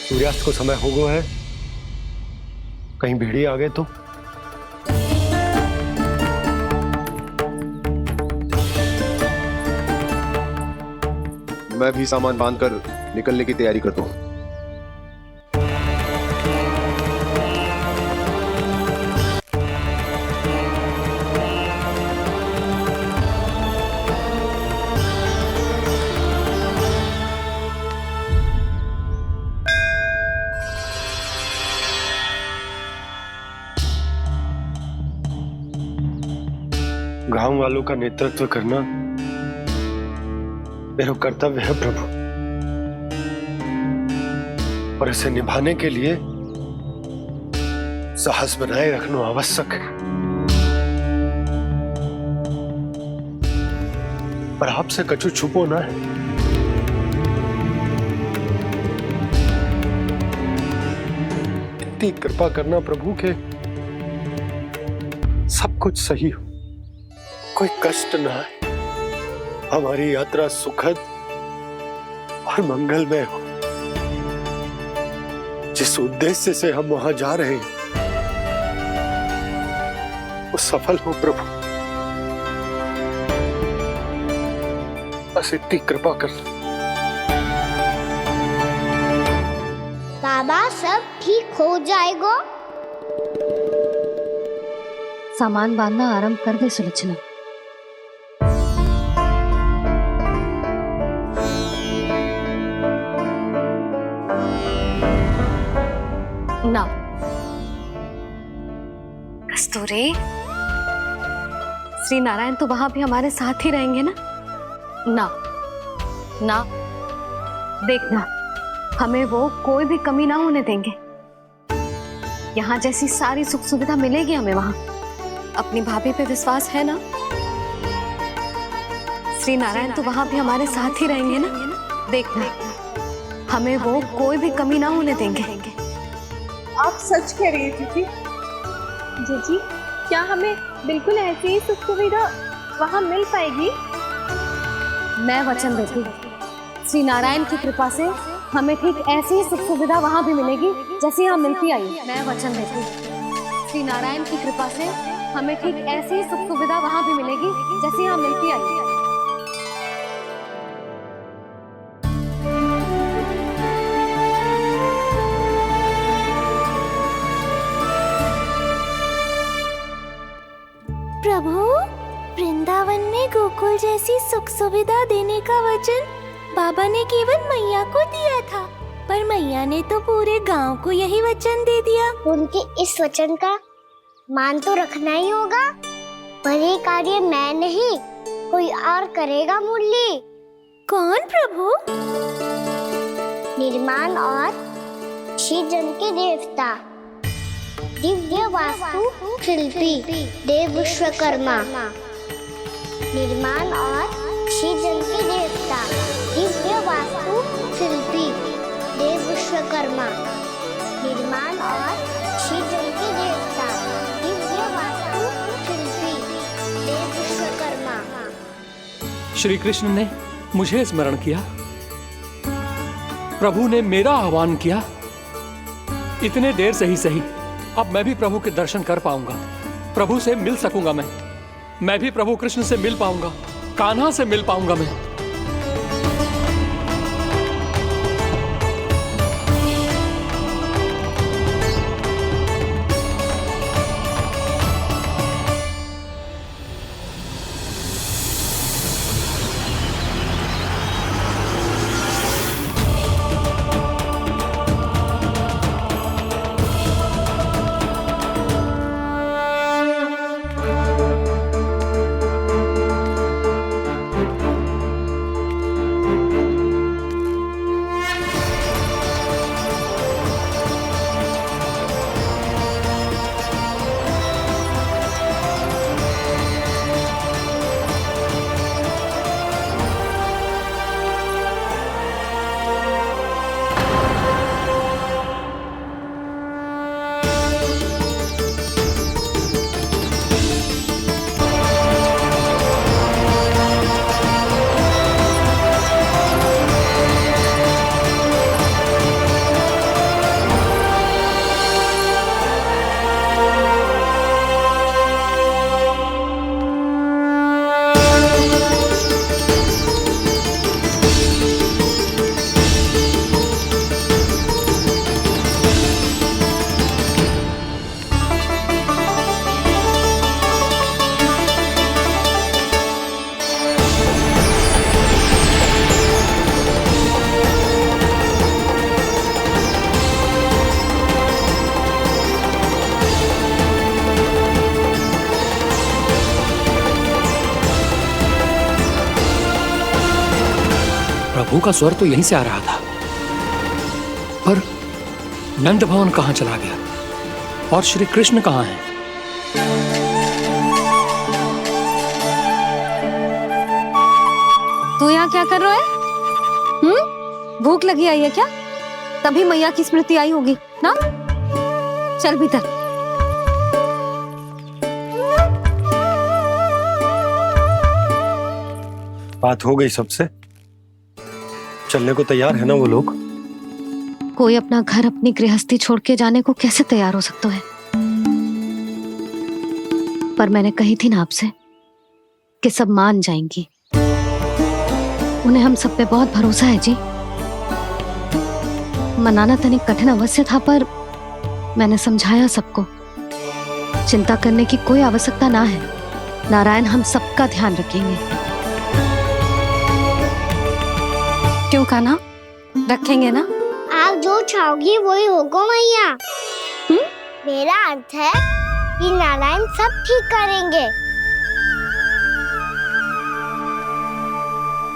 सूर्यास्त को समय हो गया है, कहीं भेड़िए आ गए तो। मैं भी सामान बांधकर निकलने की तैयारी करता हूँ। गांव वालों का नेतृत्व करना मेरा कर्तव्य है प्रभु, और इसे निभाने के लिए साहस बनाए रखना आवश्यक है। पर आपसे कछु छुपो ना है। इतनी कृपा करना प्रभु के सब कुछ सही हो, कोई कष्ट ना है, हमारी यात्रा सुखद और मंगलमय हो। जिस उद्देश्य से हम वहां जा रहे हैं वो सफल हो प्रभु, बस इतनी कृपा कर। बाबा सब ठीक हो जाएगा। सामान बांधना आरंभ कर दे सुलोचना। ना कस्तूरी, श्री नारायण तो वहां भी हमारे साथ ही रहेंगे ना? ना ना, देखना, हमें वो कोई भी कमी ना होने देंगे। यहाँ जैसी सारी सुख सुविधा मिलेगी हमें वहां। अपनी भाभी पे विश्वास है ना? श्री नारायण तो वहां भी हमारे साथ ही रहेंगे ना? देखना, हमें वो कोई भी कमी ना होने देंगे। आप सच कह रही है जीजी। जीजी, क्या हमें बिल्कुल ऐसी ही सुख सुविधा वहाँ मिल पाएगी? मैं वचन देती श्री नारायण की कृपा से हमें ठीक ऐसी ही सुख सुविधा वहाँ भी मिलेगी जैसी यहाँ मिलती आई। मैं वचन देती हूँ, श्री नारायण की कृपा से हमें ठीक ऐसी ही सुख सुविधा वहाँ भी मिलेगी जैसी यहाँ मिलती आई। प्रभु, वृंदावन में गोकुल जैसी सुख सुविधा देने का वचन बाबा ने केवल मैया को दिया था, पर मैया ने तो पूरे गांव को यही वचन दे दिया। उनके इस वचन का मान तो रखना ही होगा, पर ये कार्य मैं नहीं कोई और करेगा। मुरली कौन प्रभु? निर्माण और सृजन के देवता, दिव्य वास्तु शिल्पी देव विश्वकर्मा। निर्माण और सृजन के देवता, दिव्य वास्तु शिल्पी देव विश्वकर्मा। निर्माण और सृजन के देवता, दिव्य वास्तु शिल्पी देव विश्वकर्मा। श्री कृष्ण ने मुझे स्मरण किया, प्रभु ने मेरा आह्वान किया। इतने देर से ही सही, अब मैं भी प्रभु के दर्शन कर पाऊंगा, प्रभु से मिल सकूंगा। मैं भी प्रभु कृष्ण से मिल पाऊंगा, कान्हा से मिल पाऊंगा मैं। प्रभु का स्वर तो यहीं से आ रहा था, पर नंद भवन कहां चला गया और श्री कृष्ण कहां हैं? तू यहाँ क्या कर रहा है? भूख लगी आई है क्या? तभी मैया की स्मृति आई होगी ना? चल भीतर। बात हो गई सबसे? चलने को तैयार है ना वो लोग? कोई अपना घर, अपनी गृहस्थी छोड़ के जाने को कैसे तैयार हो सकता है? पर मैंने कही थी ना आपसे कि सब मान जाएंगी। उन्हें हम सब पे बहुत भरोसा है जी। मनाना तनिक कठिन अवश्य था, पर मैंने समझाया सबको। चिंता करने की कोई आवश्यकता ना है, नारायण हम सबका ध्यान रखेंगे। क्यों कान्हा, रखेंगे ना? आप जो चाहोगी वही होगा मैया। मेरा अर्थ है कि नारायण सब ठीक करेंगे।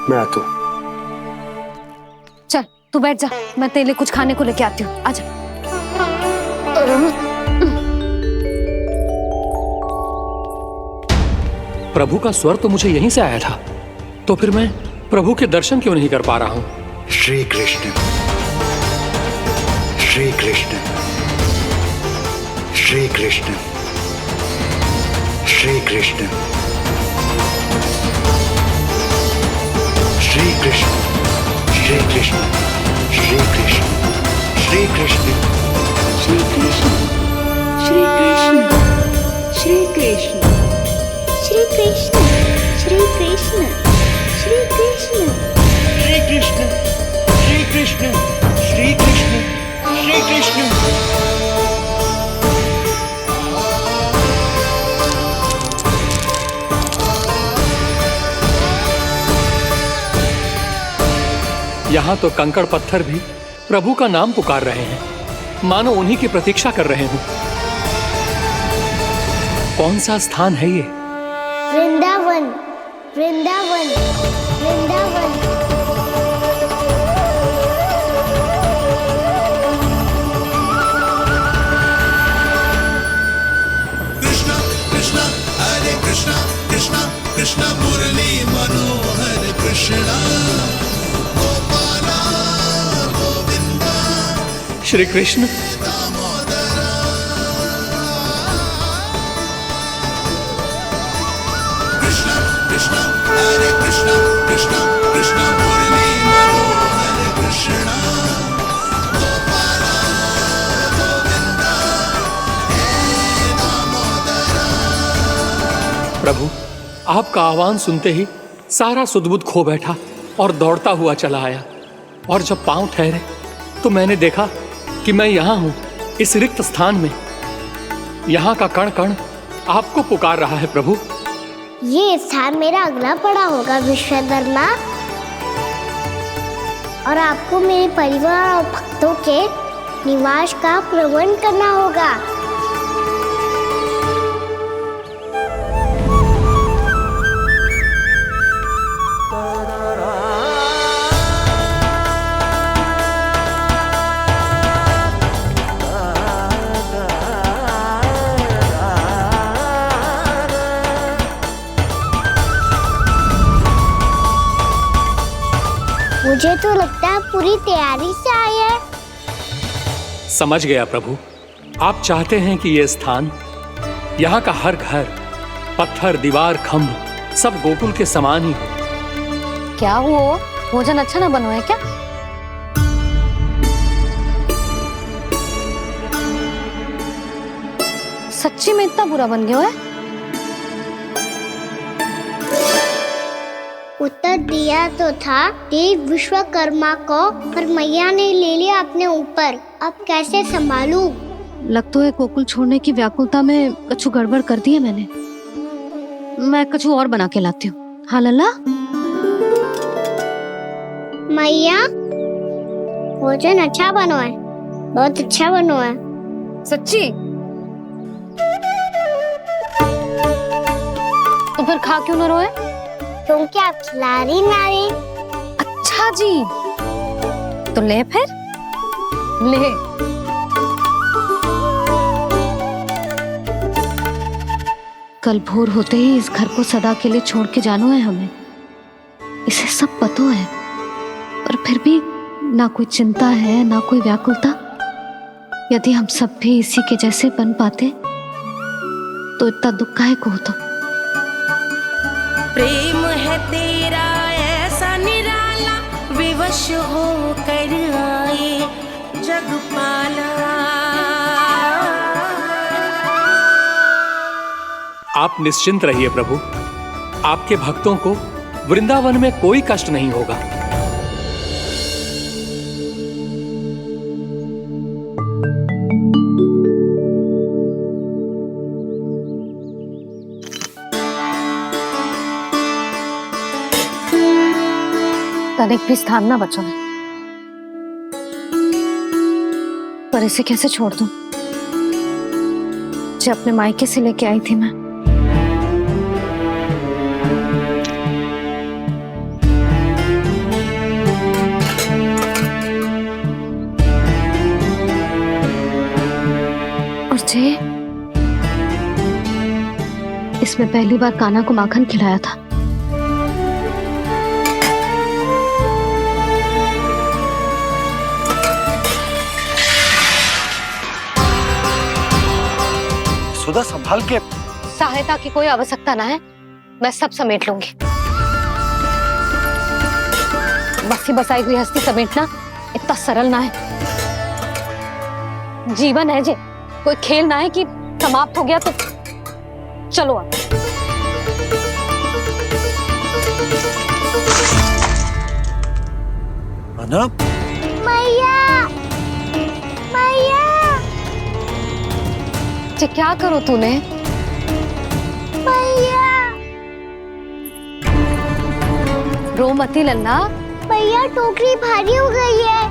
मैं आता हूँ। चल तू बैठ जा, मैं तेरे लिए कुछ खाने को लेके आती हूँ। आजा। प्रभु का स्वर तो मुझे यहीं से आया था, तो फिर मैं प्रभु के दर्शन क्यों नहीं कर पा रहा हूँ? श्री कृष्ण, श्री कृष्ण, श्री कृष्ण, श्री कृष्ण, श्री कृष्ण, श्री कृष्ण श्री कृष्ण श्री कृष्ण श्री कृष्ण श्री कृष्ण श्री कृष्ण श्री कृष्ण श्री कृष्ण श्री कृष्ण श्री कृष्ण श्री कृष्ण श्री कृष्ण श्री कृष्ण। यहाँ तो कंकड़ पत्थर भी प्रभु का नाम पुकार रहे हैं, मानो उन्हीं की प्रतीक्षा कर रहे हों। कौन सा स्थान है ये? वृंदावन वृंदावन वृंदावन। कृष्ण कृष्ण हरे कृष्ण कृष्ण कृष्ण मुरली मनोहर कृष्ण गोपाला गोविंदा श्री कृष्ण। कृष्ण कृष्ण हरे कृष्ण कृष्ण कृष्ण मुरली मनोहर कृष्ण गोपाला गोविंदा हे दामोदरा। प्रभु, आपका आह्वान सुनते ही सारा सुध-बुध खो बैठा और दौड़ता हुआ चला आया। और जब पांव ठहरे तो मैंने देखा कि मैं यहाँ हूँ, इस रिक्त स्थान में। यहाँ का कण कण आपको पुकार रहा है प्रभु। ये स्थान मेरा अगला पड़ा होगा विश्वकर्मा, और आपको मेरे परिवार और भक्तों के निवास का प्रबंध करना होगा। मुझे तो लगता है पूरी तैयारी से आए हैं। समझ गया प्रभु, आप चाहते हैं कि यह स्थान, यहाँ का हर घर, पत्थर, दीवार, खंभ सब गोकुल के समान ही हो। क्या हुआ? भोजन अच्छा ना बनो है क्या? सच्ची में इतना बुरा बन गया है? उत्तर दिया तो था देव विश्वकर्मा को, पर मैया ने ले लिया अपने ऊपर। अब कैसे संभालूं? लगता है गोकुल छोड़ने की व्याकुलता में कछु गड़बड़ कर दी है मैंने। मैं कछु और बना के लाती हूँ। हाँ लल्ला? मैया, भोजन अच्छा बनो है, बहुत अच्छा बनो है। सच्ची? तो फिर खा क्यों न रोए? तुम क्या खिला रही नारी? अच्छा जी, तो ले फिर ले। कल भोर होते ही इस घर को सदा के लिए छोड़ के जाना है हमें। इसे सब पता है, पर फिर भी ना कोई चिंता है ना कोई व्याकुलता। यदि हम सब भी इसी के जैसे बन पाते तो इतना दुख काहे को होता। प्रेम है तेरा ऐसा निराला, विवश हो कर आए जगपाला। आप निश्चिंत रहिए प्रभु, आपके भक्तों को वृंदावन में कोई कष्ट नहीं होगा। तनिक भी स्थान ना बचो है, पर इसे कैसे छोड़ दूं जो अपने मायके से लेके आई थी मैं। और जे इसमें पहली बार कान्हा को माखन खिलाया था। सुधा संभाल के। सहायता की कोई आवश्यकता ना है, मैं सब समेट लूंगी। बसी बसाई हुई हस्ती समेटना इतना सरल ना है। जीवन है जे, कोई खेल ना है कि समाप्त हो गया तो चलो आप। अना, मैया, मैया, जे क्या करो तूने? मैया, रो मती लल्ला। भैया टोकरी भारी हो गई है।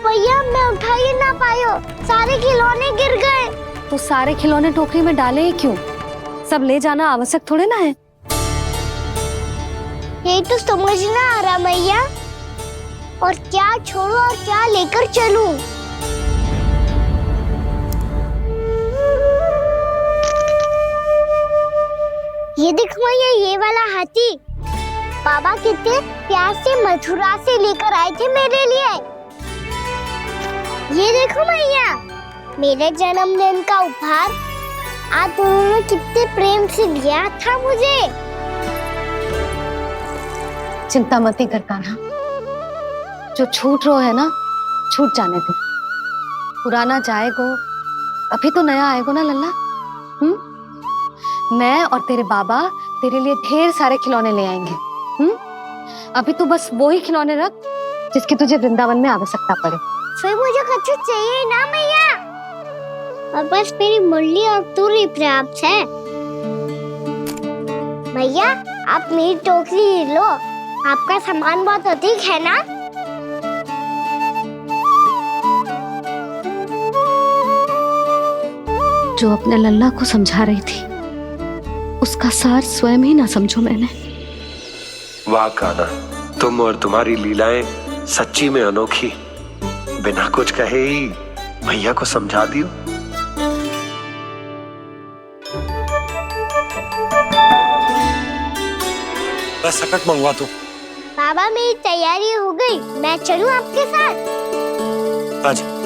भैया मैं उठा ही ना पायो, सारे खिलौने गिर गए। तो सारे खिलौने टोकरी में डाले ही क्यों? सब ले जाना आवश्यक थोड़े ना है। ये तो समझ ना आ रहा मैया, और क्या छोड़ू और क्या लेकर चलूं? ये देखो मैया, ये वाला हाथी बाबा कितने प्यार से मथुरा से लेकर आए थे मेरे लिए। ये देखो मैया, मेरे जन्मदिन का उपहार आज उन्होंने कितने प्रेम से दिया था मुझे। चिंता मत कर कान्हा, जो छूट रो है ना छूट जाने दे। पुराना जाएगो, अभी तो नया आएगो ना लल्ला। मैं और तेरे बाबा तेरे लिए ढेर सारे खिलौने ले आएंगे। अभी तू बस वो ही खिलौने रख जिसकी तुझे वृंदावन में आवश्यकता पड़े। फिर मुझे कच्चू चाहिए ना मैया, और बस मेरी मुरली और तुरी पर्याप्त है। भैया आप मेरी टोकरी लो, आपका सामान बहुत अधिक है ना। जो अपने लल्ला को समझा रही थी उसका सार स्वयं ही ना समझो मैंने। वाह कान्हा, तुम और तुम्हारी लीलाएं सच्ची में अनोखी। बिना कुछ कहे ही भैया को समझा दियो। बस सकट मंगवा दो। बाबा मेरी तैयारी हो गई, मैं चलूं आपके साथ? आजा।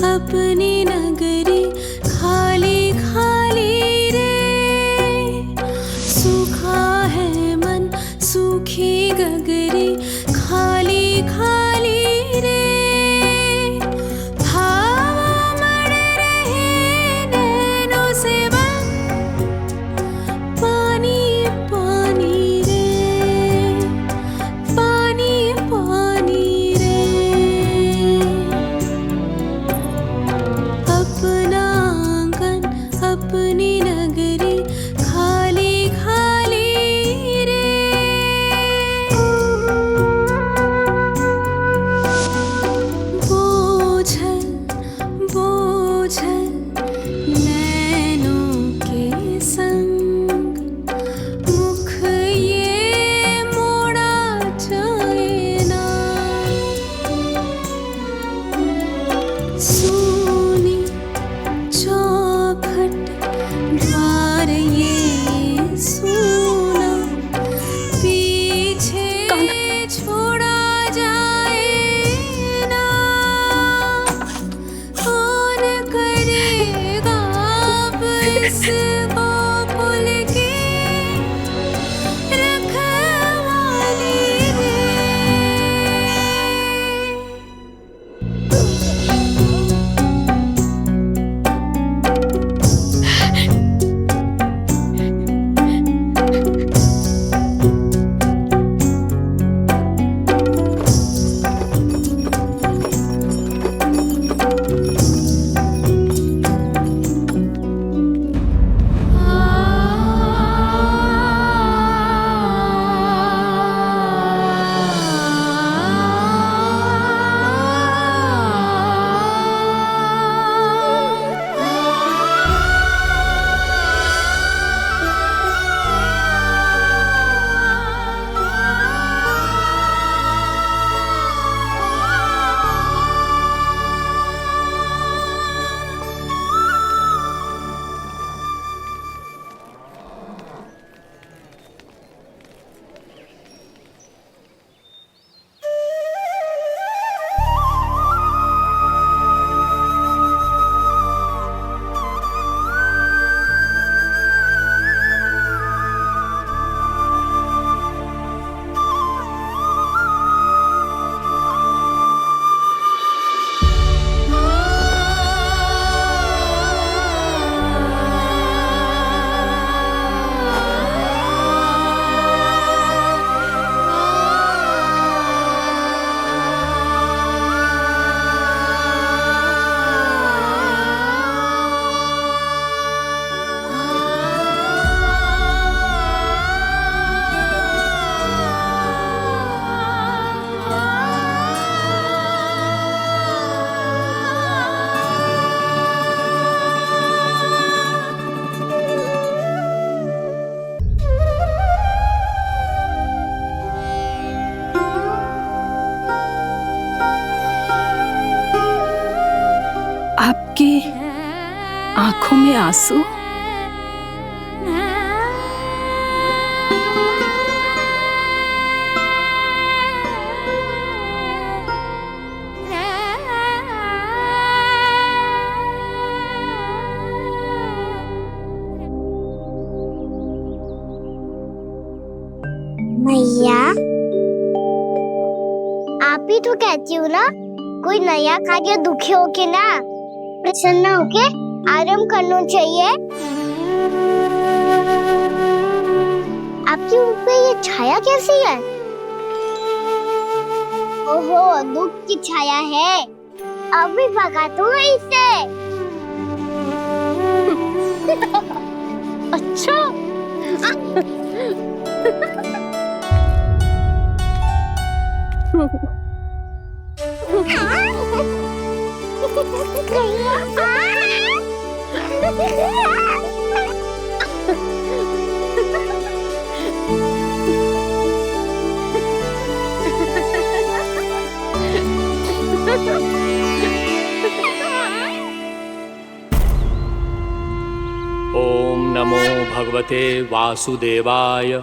अपनी नगरी खाली खाली रे, सूखा है मन सूखी गगरी खाली खाली रे, हवा मर रहे नैनों से बन पानी पानी रे, पानी पानी रे। अपना आंगन अपनी नगरी खाली खाली रे, बोझल बोझल नैनों के संग मुख ये मोड़ा जाए ना, सोनी चौखट द्वार ये सोना पीछे छोड़ा जाए ना, कौन करेगा अब इसको भूल के रखवाली रे। आपके आंखों में आंसू? मैया, आप ही तो कहती हो ना, कोई नया खा के दुखी होके ना, प्रसन्न होके आराम करना चाहिए। आपकी मुंह पे ये छाया कैसी है? ओहो, दुख की छाया है। अभी भगा दो इसे। अच्छा। ओम नमो भगवते वासुदेवाय।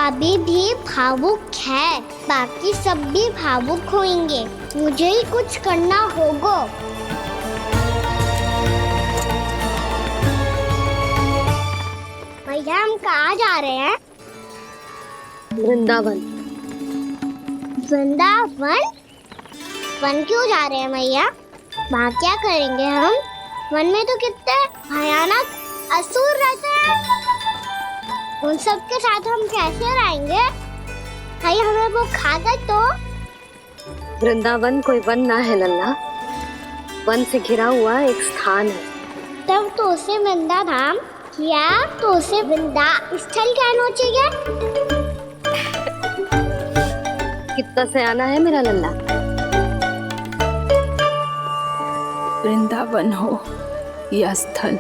भाभी भी भावुक है, बाकी सब भी भावुक होंगे। मुझे ही कुछ करना होगा। भैया हम कहाँ जा रहे हैं? वृंदावन। वृंदावन? वन क्यों जा रहे हैं भैया? वहाँ क्या करेंगे हम? वन में तो कितने भयानक असुर रहते हैं। उन सब के साथ हम कैसे रहेंगे? कहीं हमें वो खा गए तो? वृंदावन कोई वन ना है लल्ला, वन से घिरा हुआ एक स्थान है। तब तो उसे वृंदा धाम या तो उसे वृंदा स्थल कहना चाहिए। कितना सयाना है मेरा लल्ला। वृंदावन हो या स्थल,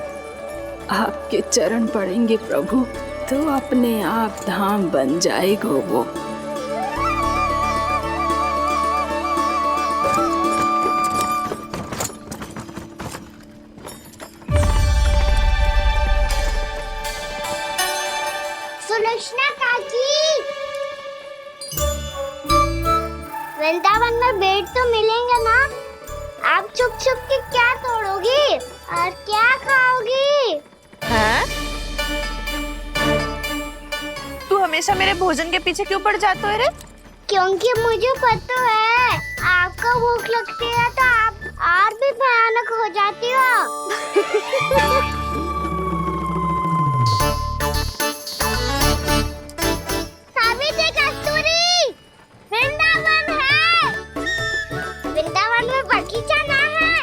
आपके चरण पड़ेंगे प्रभु तो अपने आप धाम बन जाएगा वो। सुलक्षणा काकी, वृंदावन में बेट तो मिलेंगे ना? आप छुप छुप के क्या तोड़ोगी और क्या खाओगी? हाँ? तू हमेशा मेरे भोजन के पीछे क्यों पड़ जाते हो रे? क्योंकि मुझे पता है आपको भूख लगती है तो आप और भी भयानक हो जाती हो। सावित्री, कस्तूरी, वृंदावन है। वृंदावन में बगीचा ना है।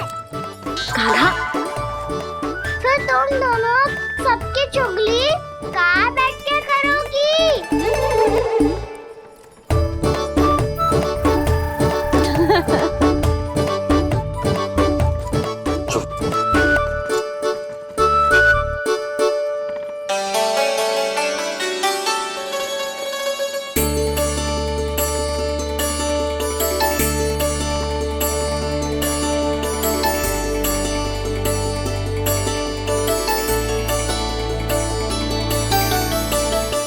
कान्हा, फिर तुम दोनों सबकी चुगली कहाँ बैठ के करोगी?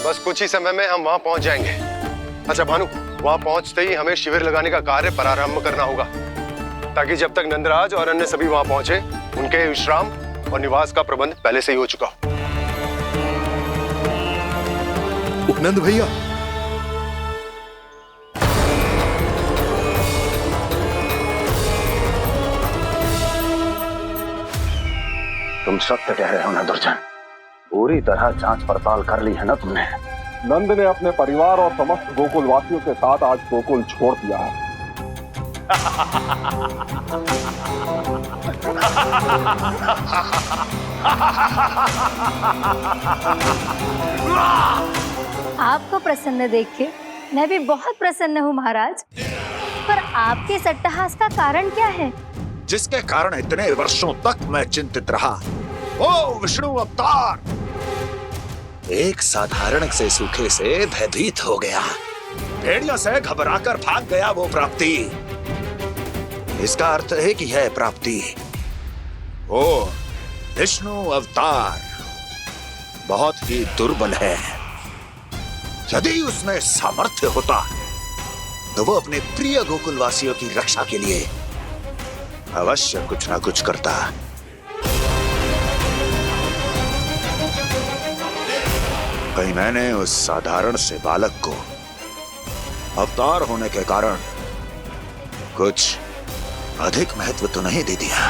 बस कुछ ही समय में हम वहां पहुंच जाएंगे। अच्छा भानु, वहां पहुंचते ही हमें शिविर लगाने का कार्य प्रारंभ करना होगा, ताकि जब तक नंदराज और अन्य सभी वहां पहुंचे उनके विश्राम और निवास का प्रबंध पहले से ही हो चुका हो। उपनंद भैया, तुम सत्य कह रहे हो ना दुर्जन, पूरी तरह जांच पड़ताल कर ली है ना तुमने? नंद ने अपने परिवार और समस्त गोकुल वासियों के साथ आज गोकुल छोड़ दिया है। आपको प्रसन्न देख के मैं भी बहुत प्रसन्न हूँ महाराज। पर आपके इस अट्टहास का कारण क्या है? जिसके कारण इतने वर्षों तक मैं चिंतित रहा। ओ विष्णु अवतार, एक साधारण से सूखे से भयभीत हो गया, भेड़ियों से घबराकर भाग गया वो प्राप्ति। इसका अर्थ है कि यह प्राप्ति ओ विष्णु अवतार बहुत ही दुर्बल है। यदि उसमें सामर्थ्य होता तो वो अपने प्रिय गोकुलवासियों की रक्षा के लिए अवश्य कुछ ना कुछ करता। कहीं मैंने उस साधारण से बालक को अवतार होने के कारण कुछ अधिक महत्व तो नहीं दे दिया?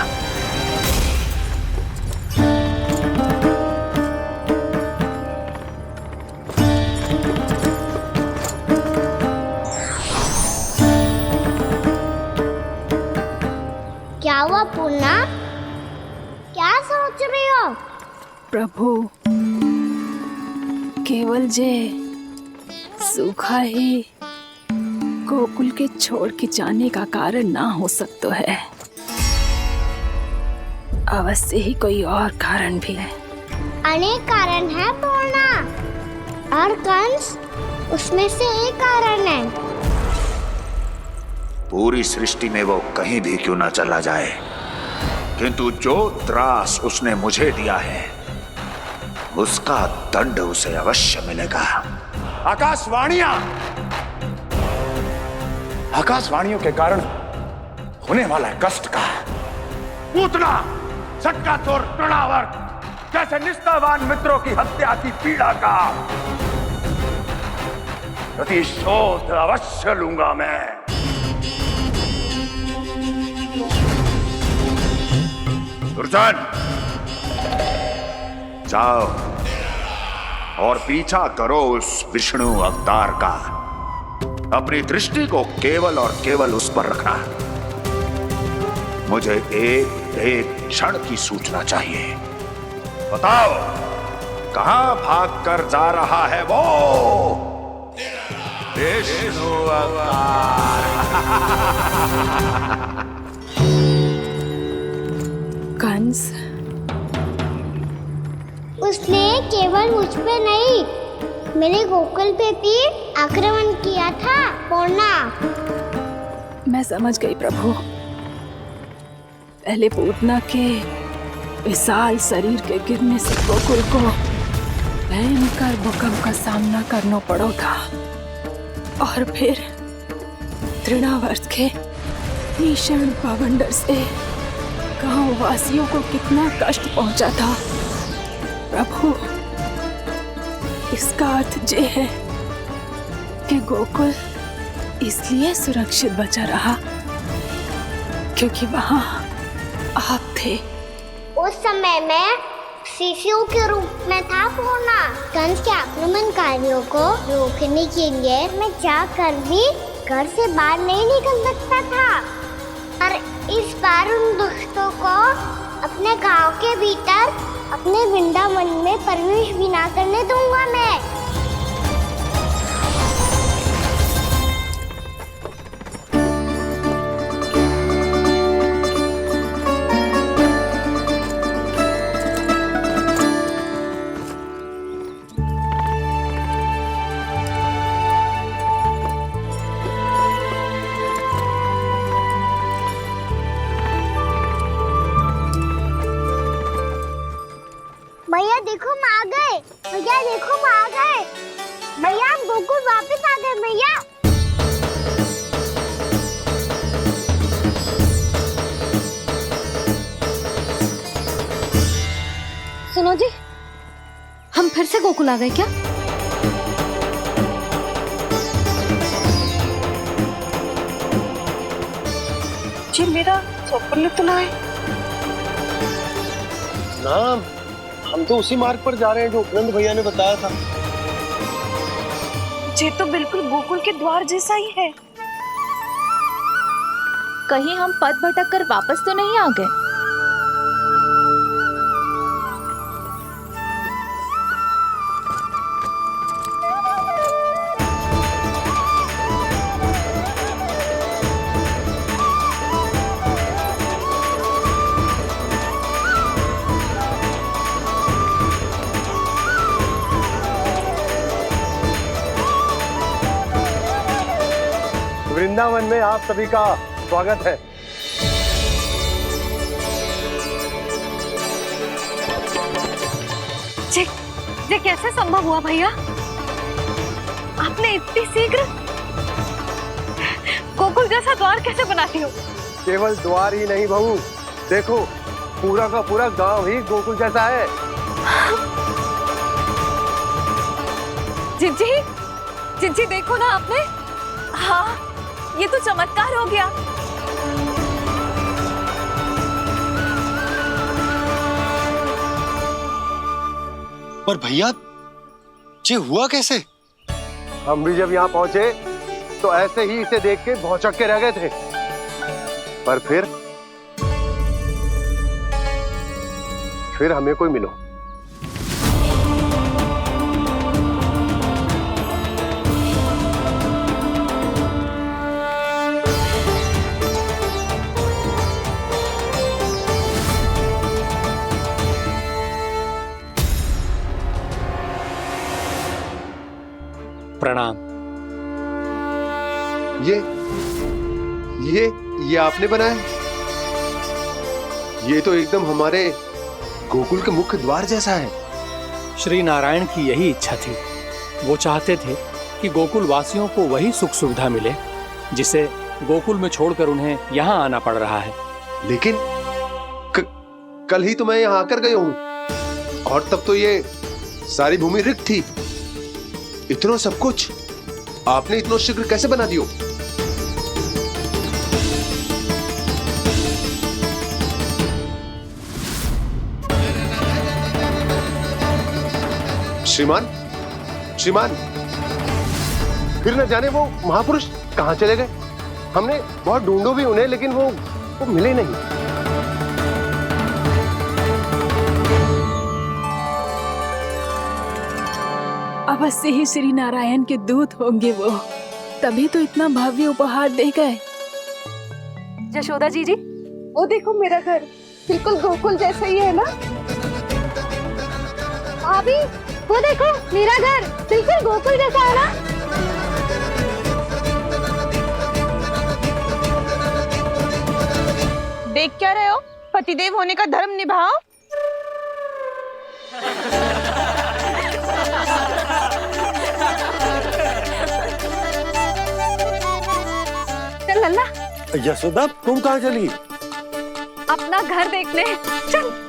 क्या हुआ पूर्णा? क्या सोच रही हो? प्रभु, केवल जे सूखा ही गोकुल के छोड़ के जाने का कारण ना हो सकता है, अवश्य ही कोई और कारण भी है। अनेक कारण है पूर्णा, और कंस उसमें से एक कारण है। पूरी सृष्टि में वो कहीं भी क्यों ना चला जाए, किंतु जो त्रास उसने मुझे दिया है उसका दंड उसे अवश्य मिलेगा। आकाशवाणियों के कारण होने वाला कष्ट का, पूतना, सटकासुर, तृणावर्त जैसे निष्ठावान मित्रों की हत्या की पीड़ा का प्रतिशोध अवश्य लूंगा मैं। दुर्जन, जाओ और पीछा करो उस विष्णु अवतार का। अपनी दृष्टि को केवल और केवल उस पर रखना। मुझे एक क्षण की सूचना चाहिए। बताओ, कहां भाग कर जा रहा है वो विष्णु अवतार? कंस, उसने केवल मुझ पे नहीं, मेरे गोकुल पे भी आक्रमण किया था पूर्णा। मैं समझ गई प्रभु। पहले पूतना के विशाल शरीर के गिरने से गोकुल को भयंकर भूकंप का सामना करना पड़ा था, और फिर तृणावर्त के भीषण पावंडर से गांव वासियों को कितना कष्ट पहुंचा था। प्रभु, इसका अर्थ ये है कि गोकुल इसलिए सुरक्षित बचा रहा क्योंकि वहां आप थे। उस समय मैं शिशु के रूप में था पूर्णा। कंस के आक्रमणकारियों को रोकने के लिए मैं जाकर भी घर से बाहर नहीं निकल सकता था, और इस बार उन दुष्टों को अपने गांव के भीतर, अपने वृंदावन में प्रवेश भी ना करने दूंगा मैं। भैया देखो हम आ गए, भैया देखो हम आ गए, भैया हम गोकुल वापस आ गए भैया। सुनो जी, हम फिर से गोकुल आ गए क्या? जी मेरा स्वप्न तो ना है। नाम, हम तो उसी मार्ग पर जा रहे हैं जो उपनंद भैया ने बताया था। ये तो बिल्कुल गोकुल के द्वार जैसा ही है। कहीं हम पथ भटक कर वापस तो नहीं आ गए? वृंदावन में आप सभी का स्वागत है। ये कैसे संभव हुआ भैया? आपने इतनी शीघ्र गोकुल जैसा द्वार कैसे बनाती हो? केवल द्वार ही नहीं बहू, देखो पूरा का पूरा गांव ही गोकुल जैसा है। जिज्जी, जिज्जी देखो ना आपने। हाँ, ये तो चमत्कार हो गया। पर भैया, ये हुआ कैसे? हम भी जब यहाँ पहुंचे तो ऐसे ही इसे देख के भौचक के रह गए थे, पर फिर हमें कोई मिलो। प्रणाम। ये आपने बनाया? ये तो एकदम हमारे गोकुल के मुख्य द्वार जैसा है। श्री नारायण की यही इच्छा थी। वो चाहते थे कि गोकुल वासियों को वही सुख सुविधा मिले जिसे गोकुल में छोड़कर उन्हें यहाँ आना पड़ रहा है। लेकिन कल ही तो मैं यहाँ आकर गया हूँ और तब तो ये सारी भूमि रिक्त थी। इतना सब कुछ आपने इतना शीघ्र कैसे बना दियो? श्रीमान, श्रीमान, फिर न जाने वो महापुरुष कहां चले गए। हमने बहुत ढूंढो भी उन्हें, लेकिन वो मिले नहीं। अवश्य ही श्री नारायण के दूत होंगे वो, तभी तो इतना भव्य उपहार दे गए। यशोदा जी, वो देखो मेरा घर बिल्कुल गोकुल जैसा ही है ना। भाभी वो देखो मेरा घर बिल्कुल गोकुल जैसा है ना। देख क्या रहे हो? पतिदेव होने का धर्म निभाओ। चल लल्ला, यशोदा तुम कहाँ चली? अपना घर देखने चल।